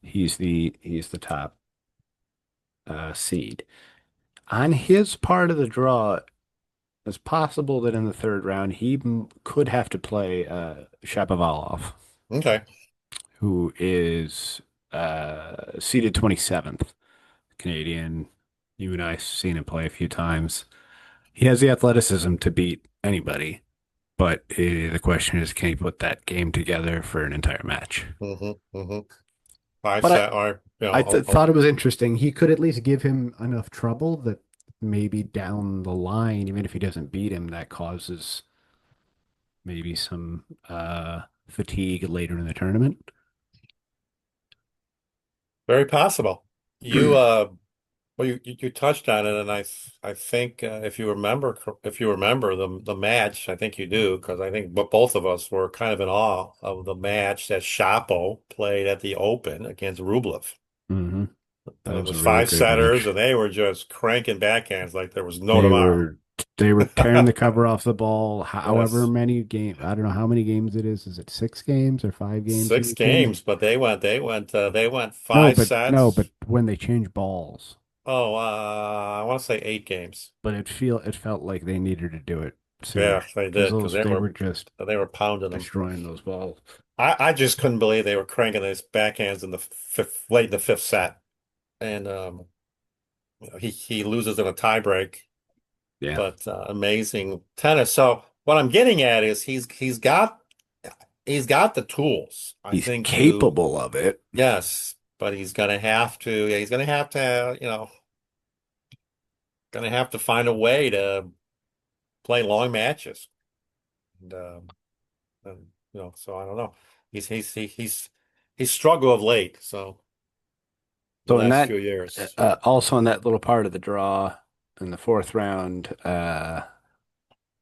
He's the top seed. On his part of the draw, it's possible that in the third round could have to play Shapovalov, Okay. who is seeded 27th. Canadian. You and I seen him play a few times. He has the athleticism to beat anybody, but the question is, can he put that game together for an entire match? Hmm. Five But set or I thought it was interesting. He could at least give him enough trouble that maybe down the line, even if he doesn't beat him, that causes maybe some fatigue later in the tournament. very possible. You well you touched on it, and I think if you remember the match, I think you do, because I think both of us were kind of in awe of the match that Shapo played at the Open against Rublev. Hmm. And That it was was a really five great setters, match. and they were just cranking backhands like there was no They tomorrow. were They were tearing the cover off the ball. However Yes. many games, I don't know how many games it is. Is it 6 games or 5 games when Six they change? games, but they went No, five but sets. when they change balls, Oh, I want to say 8 games. but it felt like they needed to do it Yeah, sooner they because did because those they were just they were pounding them. destroying those balls. I just couldn't believe they were cranking those backhands in the fifth, late in the fifth set, and he loses in a tiebreak. Yeah, But amazing tennis. So what I'm getting at is he's got the tools, I he's think, to capable of it. yes, but he's gonna have to. Yeah, he's gonna have to. Gonna have to find a way to play long matches. And so I don't know. He's struggled of late. So the So in last that, few years, also in that little part of the draw in the fourth round,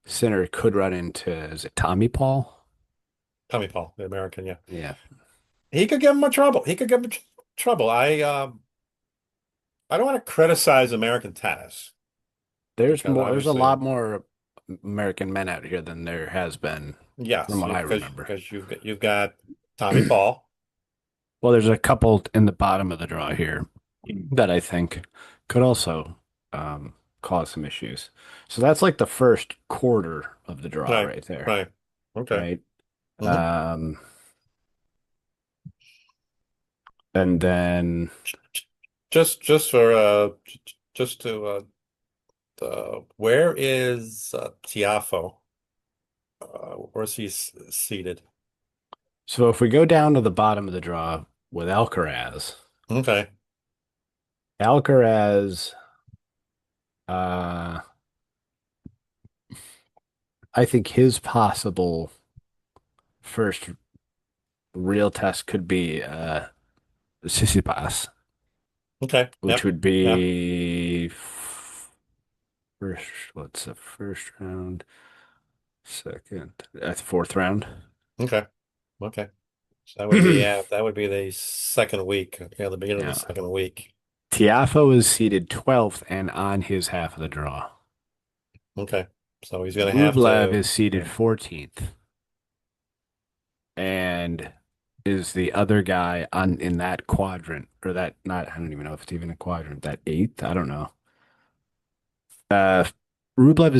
Sinner could run into, is it Tommy Paul? Tommy Paul, the American, yeah, Yeah. he could give him a trouble. He could give him trouble. I don't want to criticize American tennis because There's a lot obviously, more American men out here than there has been from yes, what I remember. because you've got Tommy Paul. Well, there's a couple in the bottom of the draw here that I think could also cause some issues. So that's like the first quarter of the draw Right, right there, right, okay. right? hmm Um, and then just for just to where is Tiafo? Where's he seated? so if we go down to the bottom of the draw with Alcaraz, Okay, Alcaraz, uh, I think his possible first real test could be Sissipas, okay, which yep, would yeah, be first, what's the first round? Second, fourth round. okay, okay. So that would be the second week. Yeah, the beginning of the Yeah. second week. Tiafo is seated 12th and on his half of the draw. Okay, so he's gonna have Rublev to. is seated Yeah. 14th and is the other guy on in that quadrant or that not I don't even know if it's even a quadrant, that eighth. I don't know. Uh Rublev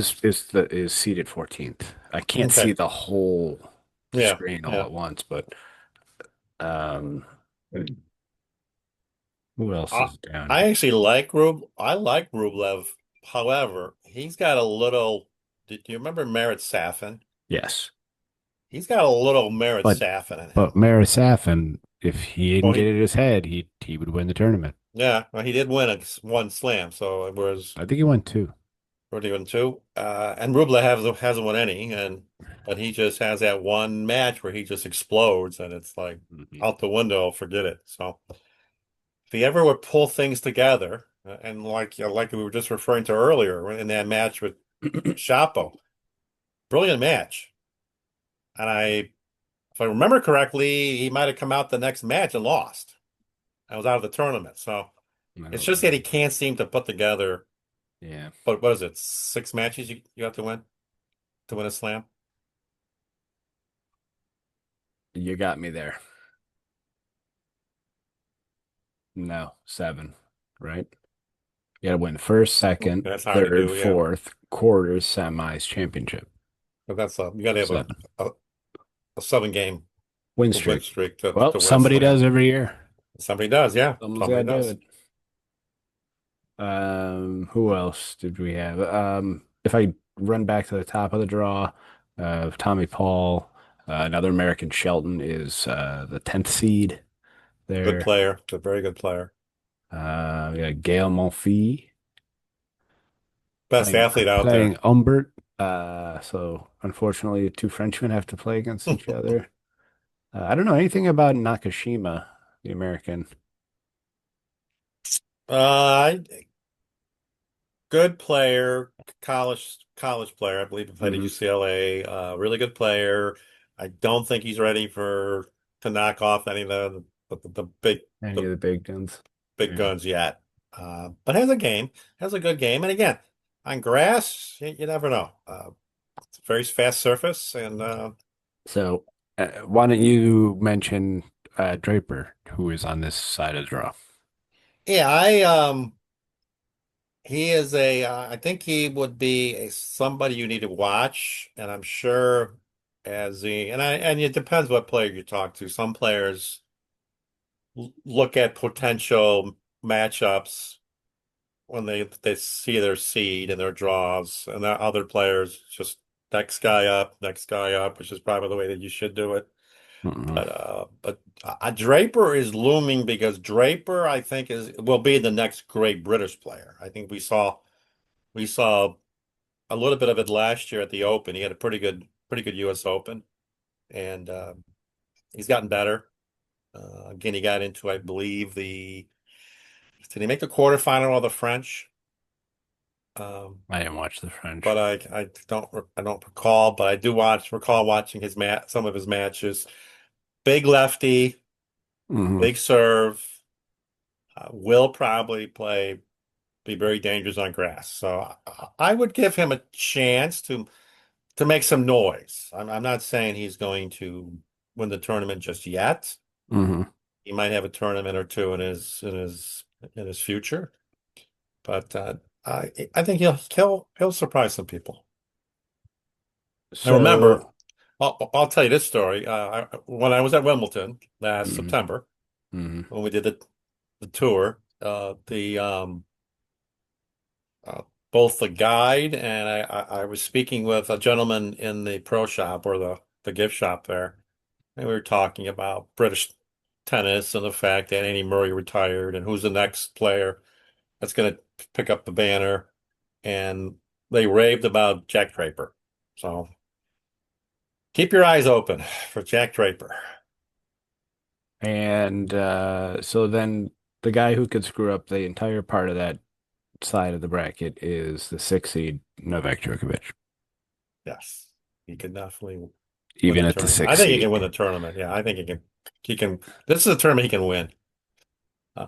is seated 14th. I can't see Okay, the whole yeah, screen all yeah. at once, but um who else I is down I here? actually I like Rublev. However, he's got a little. Do you remember Merit Safin? Yes. He's got a little Merit But Safin in him. but Marisafin, if he didn't Well, get it in his head, he would win the tournament. yeah, well, he did win one slam, so it was I think he won two. pretty good too. And Rublev hasn't won any, but he just has that one match where he just explodes, and it's like Mhm. out the window, forget it. So if he ever would pull things together, and like we were just referring to earlier in that match with Shapo, brilliant match. And if I remember correctly, he might have come out the next match and lost. I was out of the tournament, so I it's don't just that he remember. can't seem to put together. Yeah, But what is it? 6 matches you have to win a slam. you got me there. No, seven, right? You got to win first, second, That's hard to third, do, yeah. fourth, quarters, semis, championship. But that's you got to have Seven. a 7 game Win win streak. streak Well, to win a somebody slam. does every year. Somebody does, yeah. Someone's got Somebody to do does. it. Who else did we have? If I run back to the top of the draw, Tommy Paul, another American Shelton is the 10th seed Good there. player. A very good player. We got Gael Monfils Best athlete out playing there. Humbert. So unfortunately, two Frenchmen have to play against each other. I don't know anything about Nakashima, the American. Uh, Good player, college player. I believe he played at Hmm. UCLA. Really good player. I don't think he's ready for to knock off any of the Any the of the big guns. big Yeah. guns yet. But has a good game. And again, On grass, you never know. It's a very fast surface, and So, why don't you mention Draper, who is on this side of the draw? yeah, he is I think he would be somebody you need to watch, and I'm sure and it depends what player you talk to. Some players look at potential matchups when they see their seed and their draws, and there are other players just next guy up, which is probably the way that you should do it. Mm-mm. But Draper is looming because Draper, I think, is will be the next great British player. I think we saw a little bit of it last year at the Open. He had a pretty good U.S. Open, and he's gotten better. Again, he got into, I believe, the did he make the quarterfinal of the French? Um, I didn't watch the French. but I don't recall, but I do recall watching some of his matches. Big lefty, Hmm. big serve. Will probably be very dangerous on grass. So I would give him a chance to make some noise. I'm not saying he's going to win the tournament just yet. Hmm. He might have a tournament or two in his future, but I think he'll surprise some people. I remember. So, I'll tell you this story. When I was at Wimbledon last hmm September, hmm when we did the tour, the uh, both the guide and I was speaking with a gentleman in the pro shop or the gift shop there, and we were talking about British tennis and the fact that Andy Murray retired and who's the next player that's going to pick up the banner, and they raved about Jack Draper. So keep your eyes open for Jack Draper. and so then the guy who could screw up the entire part of that side of the bracket is the six seed Novak Djokovic, Yes, he can definitely win even the at the tournament. I six think he can seed. win the tournament. Yeah, I think he can. He can. This is a tournament he can win. Uh,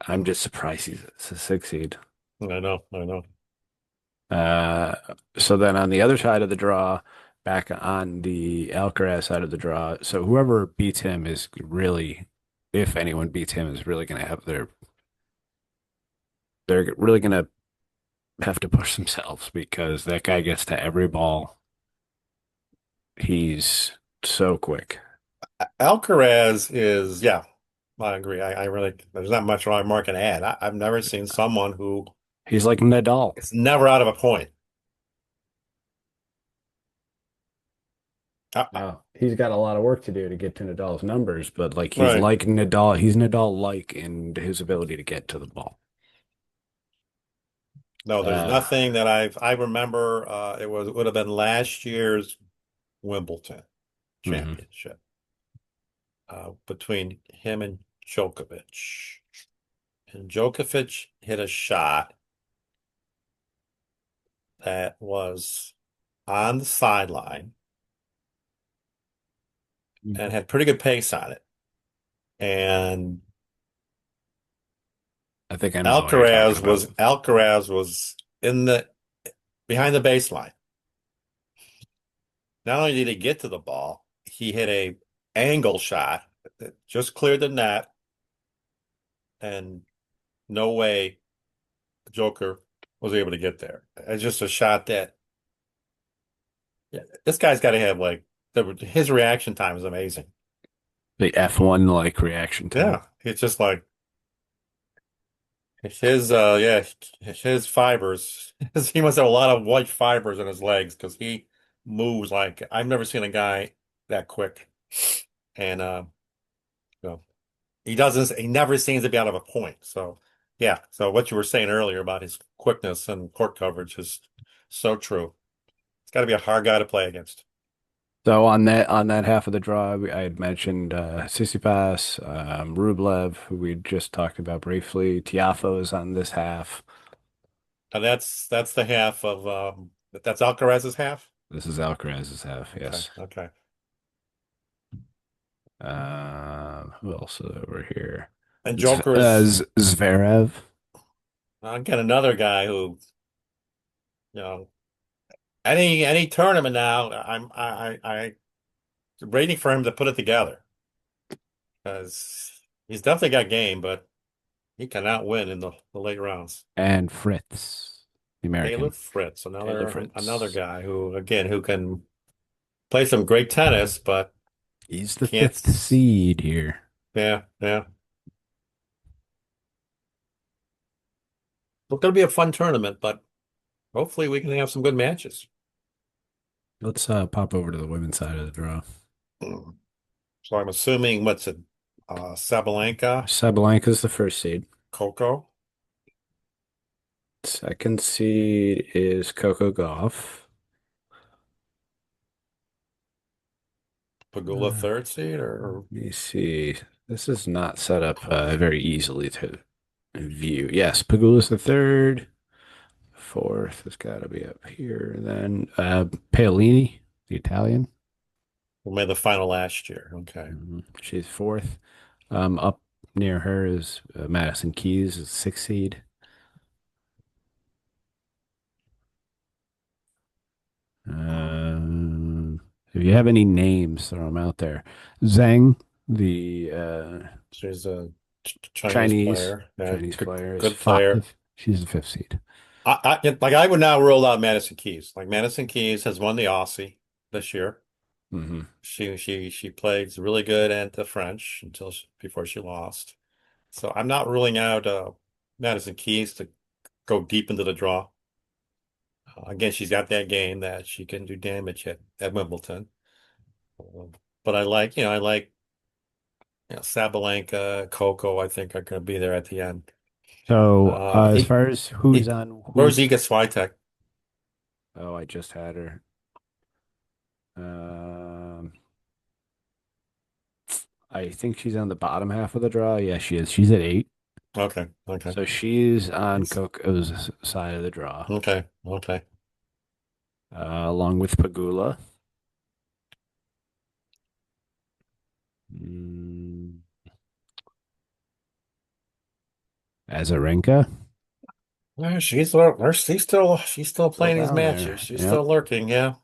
I'm just surprised he's a six seed. I know. I know. Uh, so then on the other side of the draw, back on the Alcaraz side of the draw, so whoever beats him is really, if anyone beats him, is really going to have they're really going to have to push themselves because that guy gets to every ball. He's so quick. Alcaraz is. Yeah, I agree. I really. There's not much more I can add. I've never seen someone who He's like Nadal. is never out of a point. Now, he's got a lot of work to do to get to Nadal's numbers, but like he's Right. like Nadal. He's Nadal-like in his ability to get to the ball. No, there's Uh, nothing that I remember. It would have been last year's Wimbledon mhm. championship between him and Djokovic. And Djokovic hit a shot that was on the sideline and had pretty good pace on it. And I think I know what you're talking Alcaraz about. was Alcaraz was in the behind the baseline. Not only did he get to the ball, he hit a angle shot that just cleared the net, and no way the Joker was able to get there. It's just a shot that yeah, this guy's got to have his reaction time is amazing. The F1 like reaction time. Yeah, it's just like yeah, his fibers. He must have a lot of white fibers in his legs because he moves like I've never seen a guy that quick. And you know, he never seems to be out of a point. So yeah, so what you were saying earlier about his quickness and court coverage is so true. It's got to be a hard guy to play against. So on that half of the draw, I had mentioned Tsitsipas, Rublev, who we just talked about briefly. Tiafoe is on this half. And that's the half of that's Alcaraz's half. This is Alcaraz's half, Okay, yes. okay. Who else is over here? And Joker's Zverev. Again, another guy who, you know, any tournament now, I'm waiting for him to put it together because he's definitely got game, but he cannot win in the late rounds. And Fritz, the Taylor American. Fritz, Taylor another Fritz. guy who, again, who can play some great tennis, but He's the can't. fifth seed here. Yeah, yeah. It's going to be a fun tournament, but hopefully we can have some good matches. Let's pop over to the women's side of the draw. Mm. So I'm assuming what's it? Sabalenka, Sabalenka's the first seed. Coco, Second seed is Coco Gauff. Pagula Uh, third seed, let or me see. This is not set up very easily to view. Yes, Pagula's the third. Fourth has got to be up here. Then Paolini, the Italian. who made the final last year? Okay. She's fourth. Up near her is Madison Keys, is sixth seed. If you have any names, throw them out there. Zhang, the She's a Chinese Chinese player. Yeah, Chinese good, player, is good player. five. She's the fifth seed. Like I would now rule out Madison Keys. Like Madison Keys has won the Aussie this year. Hmm. She played really good at the French before she lost. So I'm not ruling out Madison Keys to go deep into the draw. Again, she's got that game that she can do damage at Wimbledon. Um, but I like Sabalenka, Coco. I think are going to be there at the end. So Uh, as it, far as who's it, on where's who's, Iga Swiatek? oh, I just had her. Um, I think she's on the bottom half of the draw. Yeah, she is. She's at eight. Okay, okay, So she's on nice. Coco's side of the draw, Okay, okay. along with Pagula. Mm, Azarenka, Yeah, she's still still playing these down matches. there. She's Yep. still lurking. Yeah,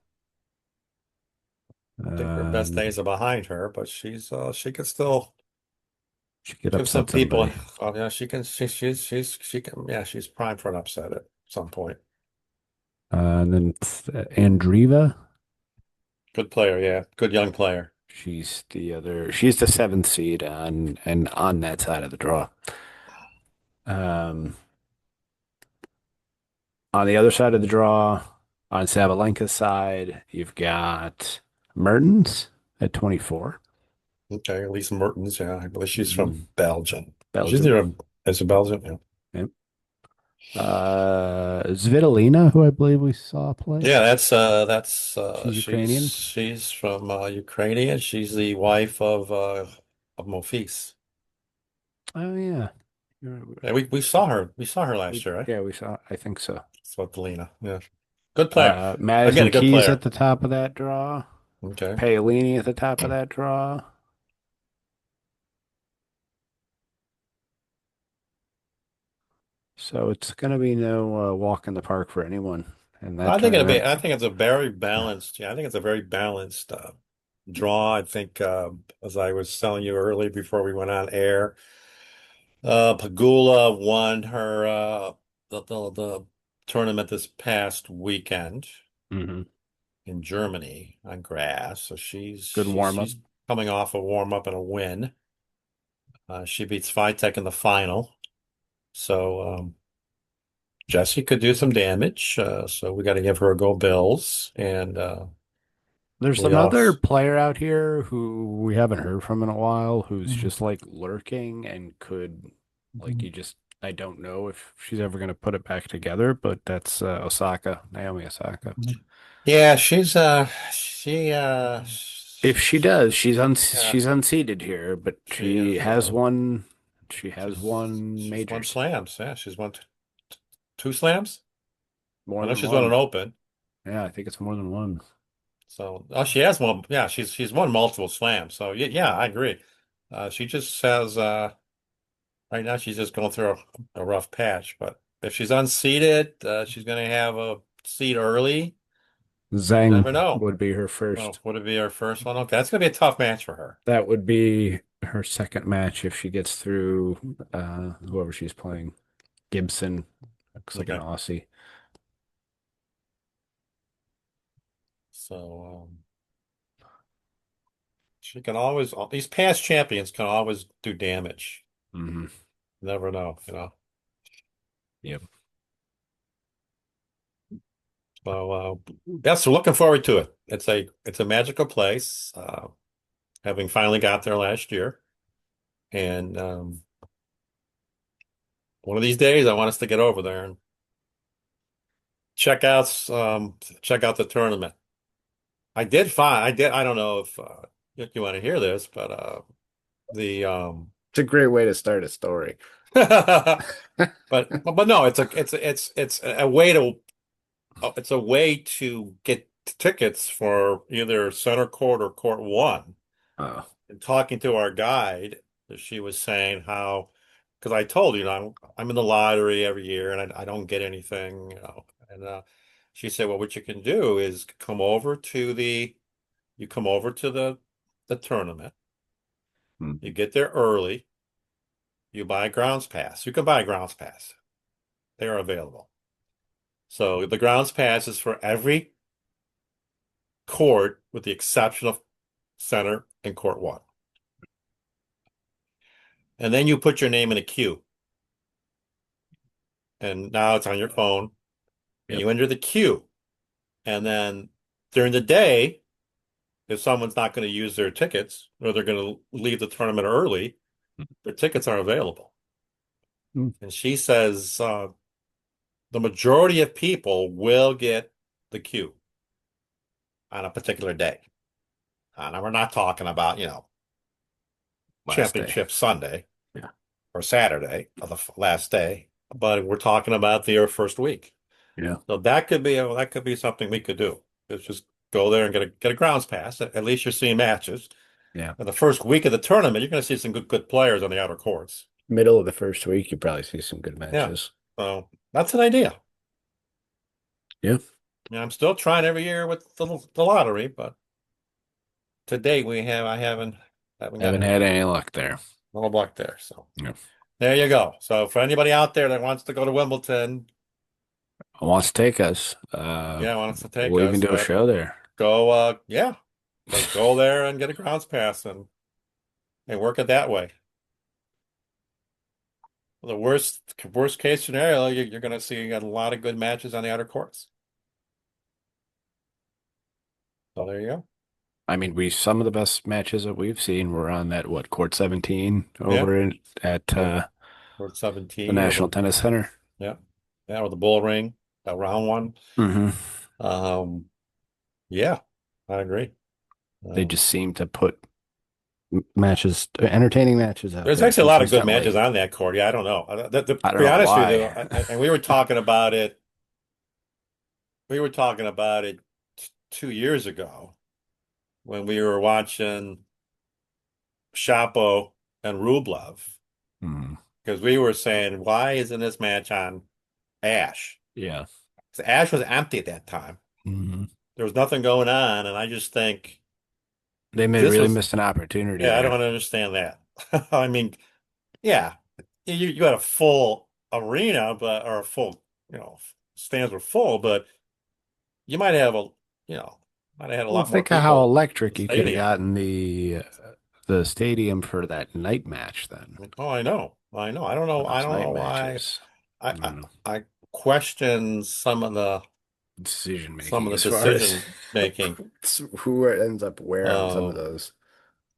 I think her best Um, days are behind her, but she can still she could give some upset people. somebody. Oh yeah, she can. She can. Yeah, she's primed for an upset at some point. And then Andreeva, Good player. Yeah, good young player. she's the seventh seed on that side of the draw. Um, on the other side of the draw, on Sabalenka's side, you've got Mertens at 24. Okay, Elise Mertens. Yeah, I believe she's Hmm. from Belgium. She's Belgium. there as a Belgian. Yeah. Yep. Svitolina, who I believe we saw play. Yeah, that's She's Ukrainian. she's from Ukraine. She's the wife of Mofis. Oh yeah. You're- Yeah, we saw her last year, right? yeah, we saw. I think so. Swetlina. Yeah. Good player. Again, Madison a good Keys at player. the top of that draw. Okay. Paolini at the top of that draw. So it's going to be no walk in the park for anyone in that tournament. I think it's a very balanced, yeah, I think it's a very balanced draw. I think as I was telling you earlier before we went on air, Pagula won her the tournament this past weekend Hmm. in Germany on grass. So Good warm up. she's coming off a warm up and a win. She beats Swiatek in the final. So Jesse could do some damage. So we got to give her a go, Bills. And There's we another also, player out here who we haven't heard from in a while who's Mhm. just like lurking and could, like, I don't know if she's ever going to put it back together, but that's Osaka, Naomi Osaka. Yeah, If she does, yeah, she's unseated here, but she is. she has won She's won majors, slams. Yeah, she's won two slams. I more know than she's won an one. open. Yeah, I think it's more than one. So, oh, she has won. Yeah, she's won multiple slams. So yeah, I agree. She just has right now she's just going through a rough patch, but. if she's unseated, she's going to have a seat early. You Zhang never know. would be her Oh, first. would it be her first one? Okay, that's going to be a tough match for her. That would be her second match if she gets through whoever she's playing. Gibson looks like an Okay, Aussie. so she can always, these past champions can always do damage. Hmm. Never know, you know. Yep. So yeah, so looking forward to it. It's a magical place. Having finally got there last year, and one of these days I want us to get over there and check out check out the tournament. I don't know if you want to hear this, but the It's a great way to start a story. but no, it's a way to get tickets for either center court or court one. Oh. And talking to our guide, she was saying how, because I told you, I'm in the lottery every year and I don't get anything, you know. And she said, well, what you can do is you come over to the tournament, you Hmm. get there early, you buy a grounds pass. You can buy a grounds pass. They are available. So the grounds pass is for every court with the exception of center and court one. And then you put your name in a queue. And now it's on your phone and Yep. you enter the queue. And then during the day, if someone's not going to use their tickets or they're going to leave the tournament early, their tickets are available. Hmm. And she says the majority of people will get the queue on a particular day. Now we're not talking about, Last day. championship Sunday Yeah. or Saturday of the last day, but we're talking about the first week. Yeah. So that could be something we could do. It's just go there and get a grounds pass. At least you're seeing matches. Yeah. And the first week of the tournament, you're going to see some good players on the outer courts. Middle of the first week, you probably see some good Yeah. matches. So that's an idea. Yeah. Yeah, I'm still trying every year with the lottery, but to date I haven't Haven't gotten had any any luck there. little luck there. So Yeah. there you go. So for anybody out there that wants to go to Wimbledon, Wants to take us. yeah, wants to take We'll even us, do a show there. go yeah. Go there and get a grounds pass and work it that way. The worst case scenario, you're going to see a lot of good matches on the outer courts. So there you go. I mean, we some of the best matches that we've seen were on that what court 17 Yeah, over at court, court the 17 or National Tennis Center. yeah, yeah, or the bull ring, that round one. Hmm. Um, yeah, I agree. They Um, just seem to put matches, entertaining matches out there's there actually a lot of good matches consistently. on that court. Yeah, I don't know. I To don't be know honest with you, why. and we were talking about it. We were talking about it 2 years ago when we were watching Shapo and Rublev Hmm. because we were saying, why isn't this match on Ash? Yeah. 'Cause Ash was empty at that time. Hmm. There was nothing going on, and I just think They may this really was, missed an opportunity yeah, I there. don't understand that. I mean, yeah, you had a full arena, or a full, stands were full, but you might have might have had a Well, lot more think of how people in the electric you could have stadium. gotten the stadium for that night match then. Oh, I know. For I those don't night know why. matches. I I I, don't know. I question Decision some of making the as far as decision making. who ends up where on some of Um, those.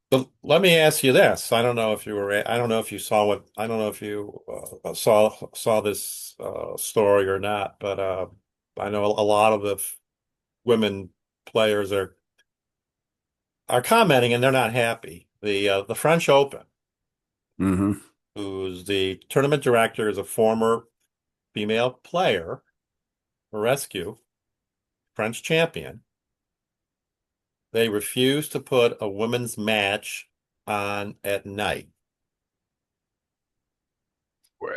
but let me ask you this. I don't know if you saw I don't know if you saw this story or not, but I know a lot of the women players are commenting and they're not happy. The French Open, Hmm. who's the tournament director, is a former female player, rescue, French champion. They refuse to put a women's match on at night.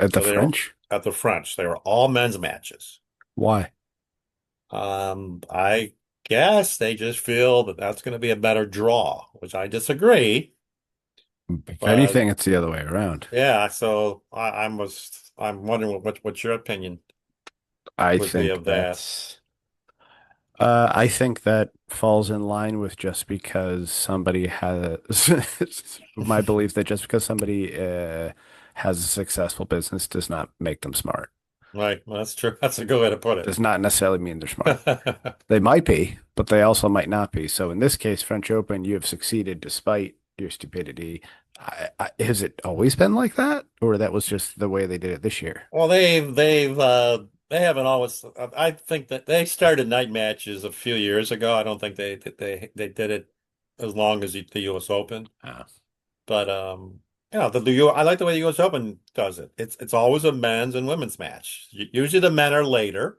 At the So they don't, French? at the French. They were all men's matches. Why? I guess they just feel that that's going to be a better draw, which I disagree. If But anything, it's the other way around. yeah, so I'm wondering what your opinion I would be think of that. that's I think that falls in line with just because somebody has my belief that just because somebody has a successful business does not make them smart. Right, well, that's true. That's a good way to put Does not necessarily mean they're smart. it. They might be, but they also might not be. So in this case, French Open, you have succeeded despite your stupidity. Has it always been like that, or that was just the way they did it this year? Well, they haven't always. I think that they started night matches a few years ago. I don't think they did it as long as the U.S. Open. Uh, But I like the way the U.S. Open does it. It's always a men's and women's match. Usually the men are later,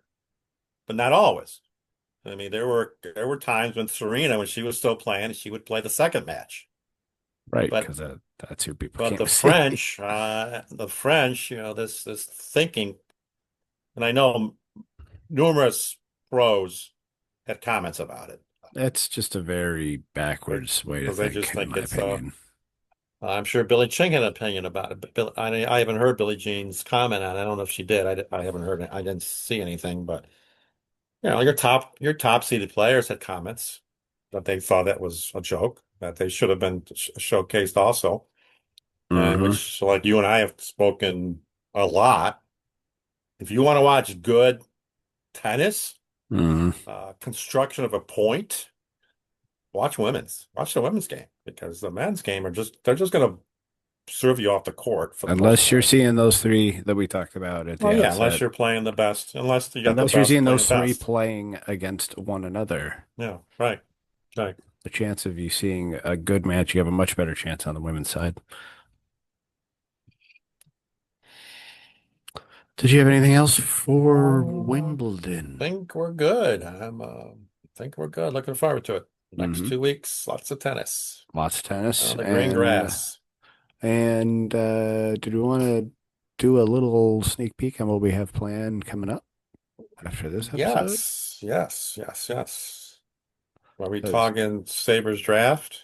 but not always. I mean, there were times when Serena, when she was still playing, she would play the second match. right, But because that's who people but came to see. The French, this thinking, and I know numerous pros had comments about it. It's just a very backwards way to Because they just think, in think my it's opinion. I'm sure Billie Jean had an opinion about it, but I haven't heard Billie Jean's comment on it. I don't know if she did. I haven't heard it. I didn't see anything, but your top seeded players had comments that they thought that was a joke, that they should have been showcased also, and Hmm. which, like you and I have spoken a lot. If you want to watch good tennis, Hmm. construction of a point, watch the women's game, because the men's game they're just going to serve you off the court for the most Unless you're part. seeing those three that we talked about at Well, the yeah, outset, unless you got the unless you're best seeing playing those three best. playing against one another, Yeah, right, right. the chance of you seeing a good match, you have a much better chance on the women's side. Did you have anything else for I Wimbledon? think we're good. Think we're good. Looking forward to it. Next Hmm. 2 weeks, lots of tennis Lots of tennis on the green grass. did we want to do a little sneak peek on what we have planned coming up after this episode? Yes, yes, yes, yes. Are we 'Cause, talking Sabres draft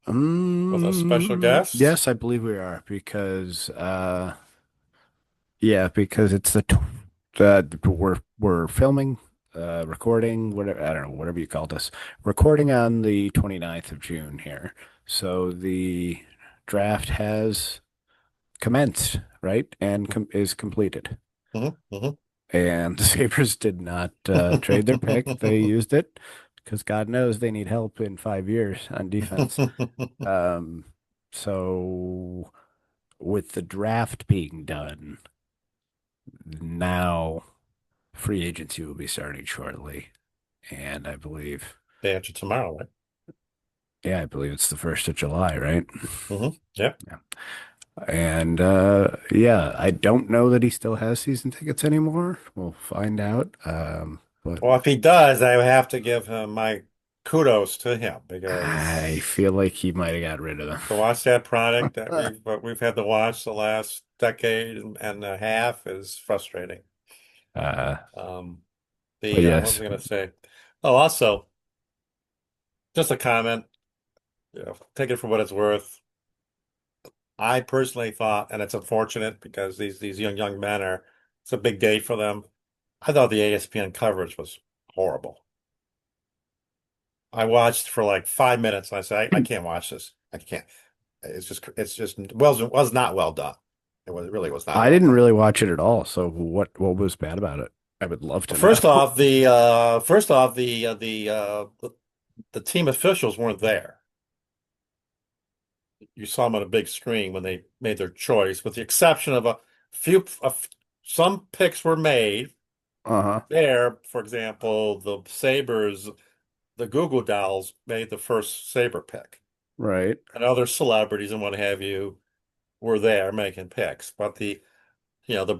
with a special guest? yes, I believe we are because yeah, because it's we're filming, recording, whatever, I don't know, whatever you call this, recording on the 29th of June here. So the draft has commenced, right? And is completed. Hmm. And the Sabres did not trade their pick. They used it because God knows they need help in 5 years on defense. Um, so with the draft being done, now free agency will be starting shortly. And I believe, Day after tomorrow, right? yeah, I believe it's the 1st of July, right? Yep. Yeah. And yeah, I don't know that he still has season tickets anymore. We'll find out. But Well, if he does, I have to give him my kudos to him, I because feel like he might have got rid of to watch that product that them. we've had to watch the last decade and a half is frustrating. Uh, Um, but the what was yes. I going to say? Oh, also, just a comment. Take it for what it's worth. I personally thought, and it's unfortunate because these young men it's a big day for them. I thought the ESPN coverage was horrible. I watched for like 5 minutes and I said, I can't watch this. I can't. It's just was not well done. It really was not I well didn't done. really watch it at all. So what was bad about it? I would love Well, to know. first off, the team officials weren't there. You saw them on a big screen when they made their choice, with the exception of some picks were made Uh-huh. there. For example, the Sabres, the Google Dolls made the first Sabre pick, Right. and other celebrities and what have you were there making picks. But the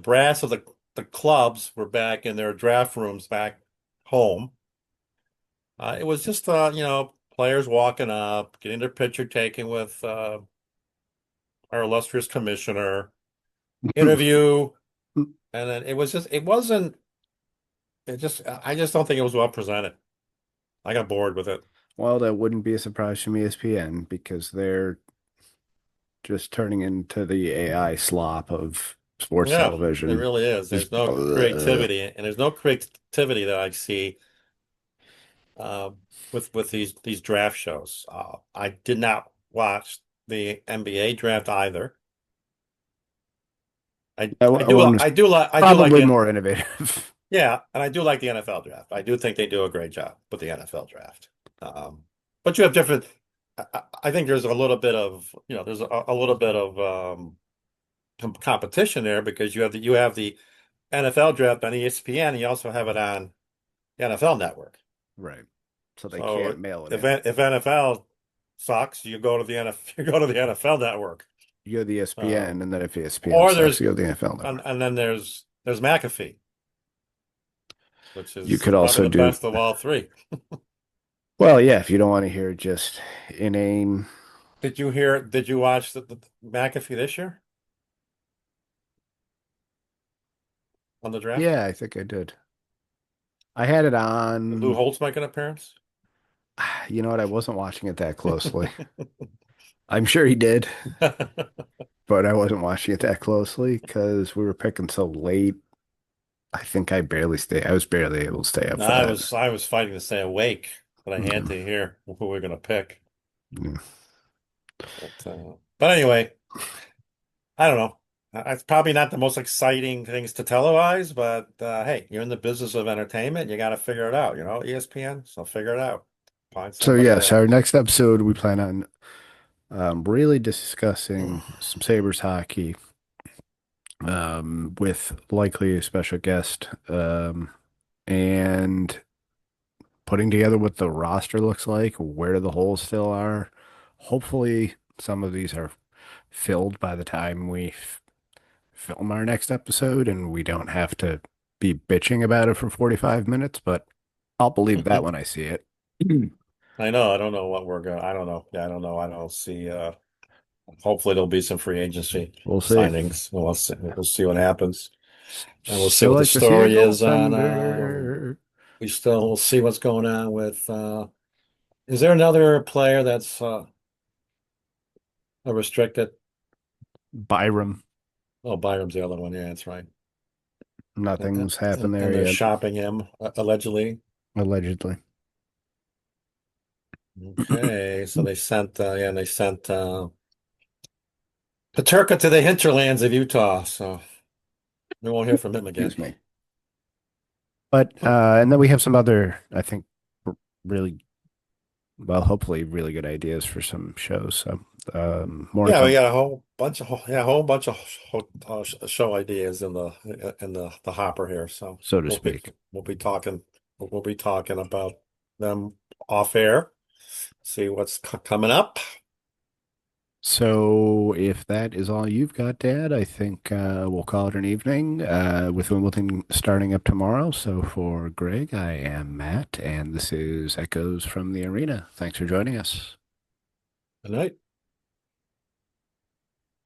brass of the clubs were back in their draft rooms back home. It was just players walking up, getting their picture taken with our illustrious commissioner, interview. And then it wasn't, I just don't think it was well presented. I got bored with it. Well, that wouldn't be a surprise from ESPN because they're just turning into the AI slop of sports Yeah, it television. really is. Just There's no creativity, and there's no creativity that I see with these draft shows. I did not watch the NBA draft either. that one was I do like probably the more innovative. yeah, and I do like the NFL draft. I do think they do a great job with the NFL draft. But you have different. I think there's a little bit of there's a little bit of competition there because you have the NFL draft on ESPN. And you also have it on the NFL Network. Right. So they So can't mail it in. if NFL sucks, you go to the NFL, you go to the NFL Network. You go to the ESPN, Um, and then if ESPN or sucks, you go to the NFL Network. and then there's McAfee, which You is could probably also the do, best of all three. well, yeah, if you don't want to hear just inane. Did you watch the McAfee this year on the draft? Yeah, I think I did. I had it Did Lou on. Holtz make an appearance? You know what? I wasn't watching it that closely. I'm sure he did, but I wasn't watching it that closely because we were picking so late. I think I was barely able to stay up for that. I was fighting to stay awake, but I had Mm, to hear who we are going to pick. mm. But anyway, I don't know. It's probably not the most exciting things to televise, but hey, you're in the business of entertainment. You got to figure it out, ESPN. So figure it out. Find So somebody yes, there. our next episode we plan on really discussing some Sabres hockey with likely a special guest and putting together what the roster looks like, where the holes still are. Hopefully, some of these are filled by the time we film our next episode and we don't have to be bitching about it for 45 minutes, but I'll believe that when I see it. I know. I don't know what we're going. I don't know. Yeah, I don't know. I don't see. Hopefully, there'll be some free agency We'll see. signings. We'll see what happens, and we'll see Still what the like to see a story is on. goaltender. We still will see what's going on with. Is there another player that's a restricted? Byram, Oh, Byram's the other one. Yeah, that's right. nothing's happened there And they're yet, shopping him allegedly. allegedly. Okay, so they sent Paterka to the hinterlands of Utah, so we won't hear from him again. Excuse me. But and then we have some other, I think, really well, hopefully, really good ideas for some shows. So more to Yeah, we come, got a whole bunch of yeah, a whole bunch of show ideas in the hopper here. So so to speak. we'll be talking about them off air. See what's coming up. So if that is all you've got, Dad, I think we'll call it an evening with Wimbledon starting up tomorrow. So for Greg, I am Matt, and this is Echoes from the Arena. Thanks for joining us. Good night.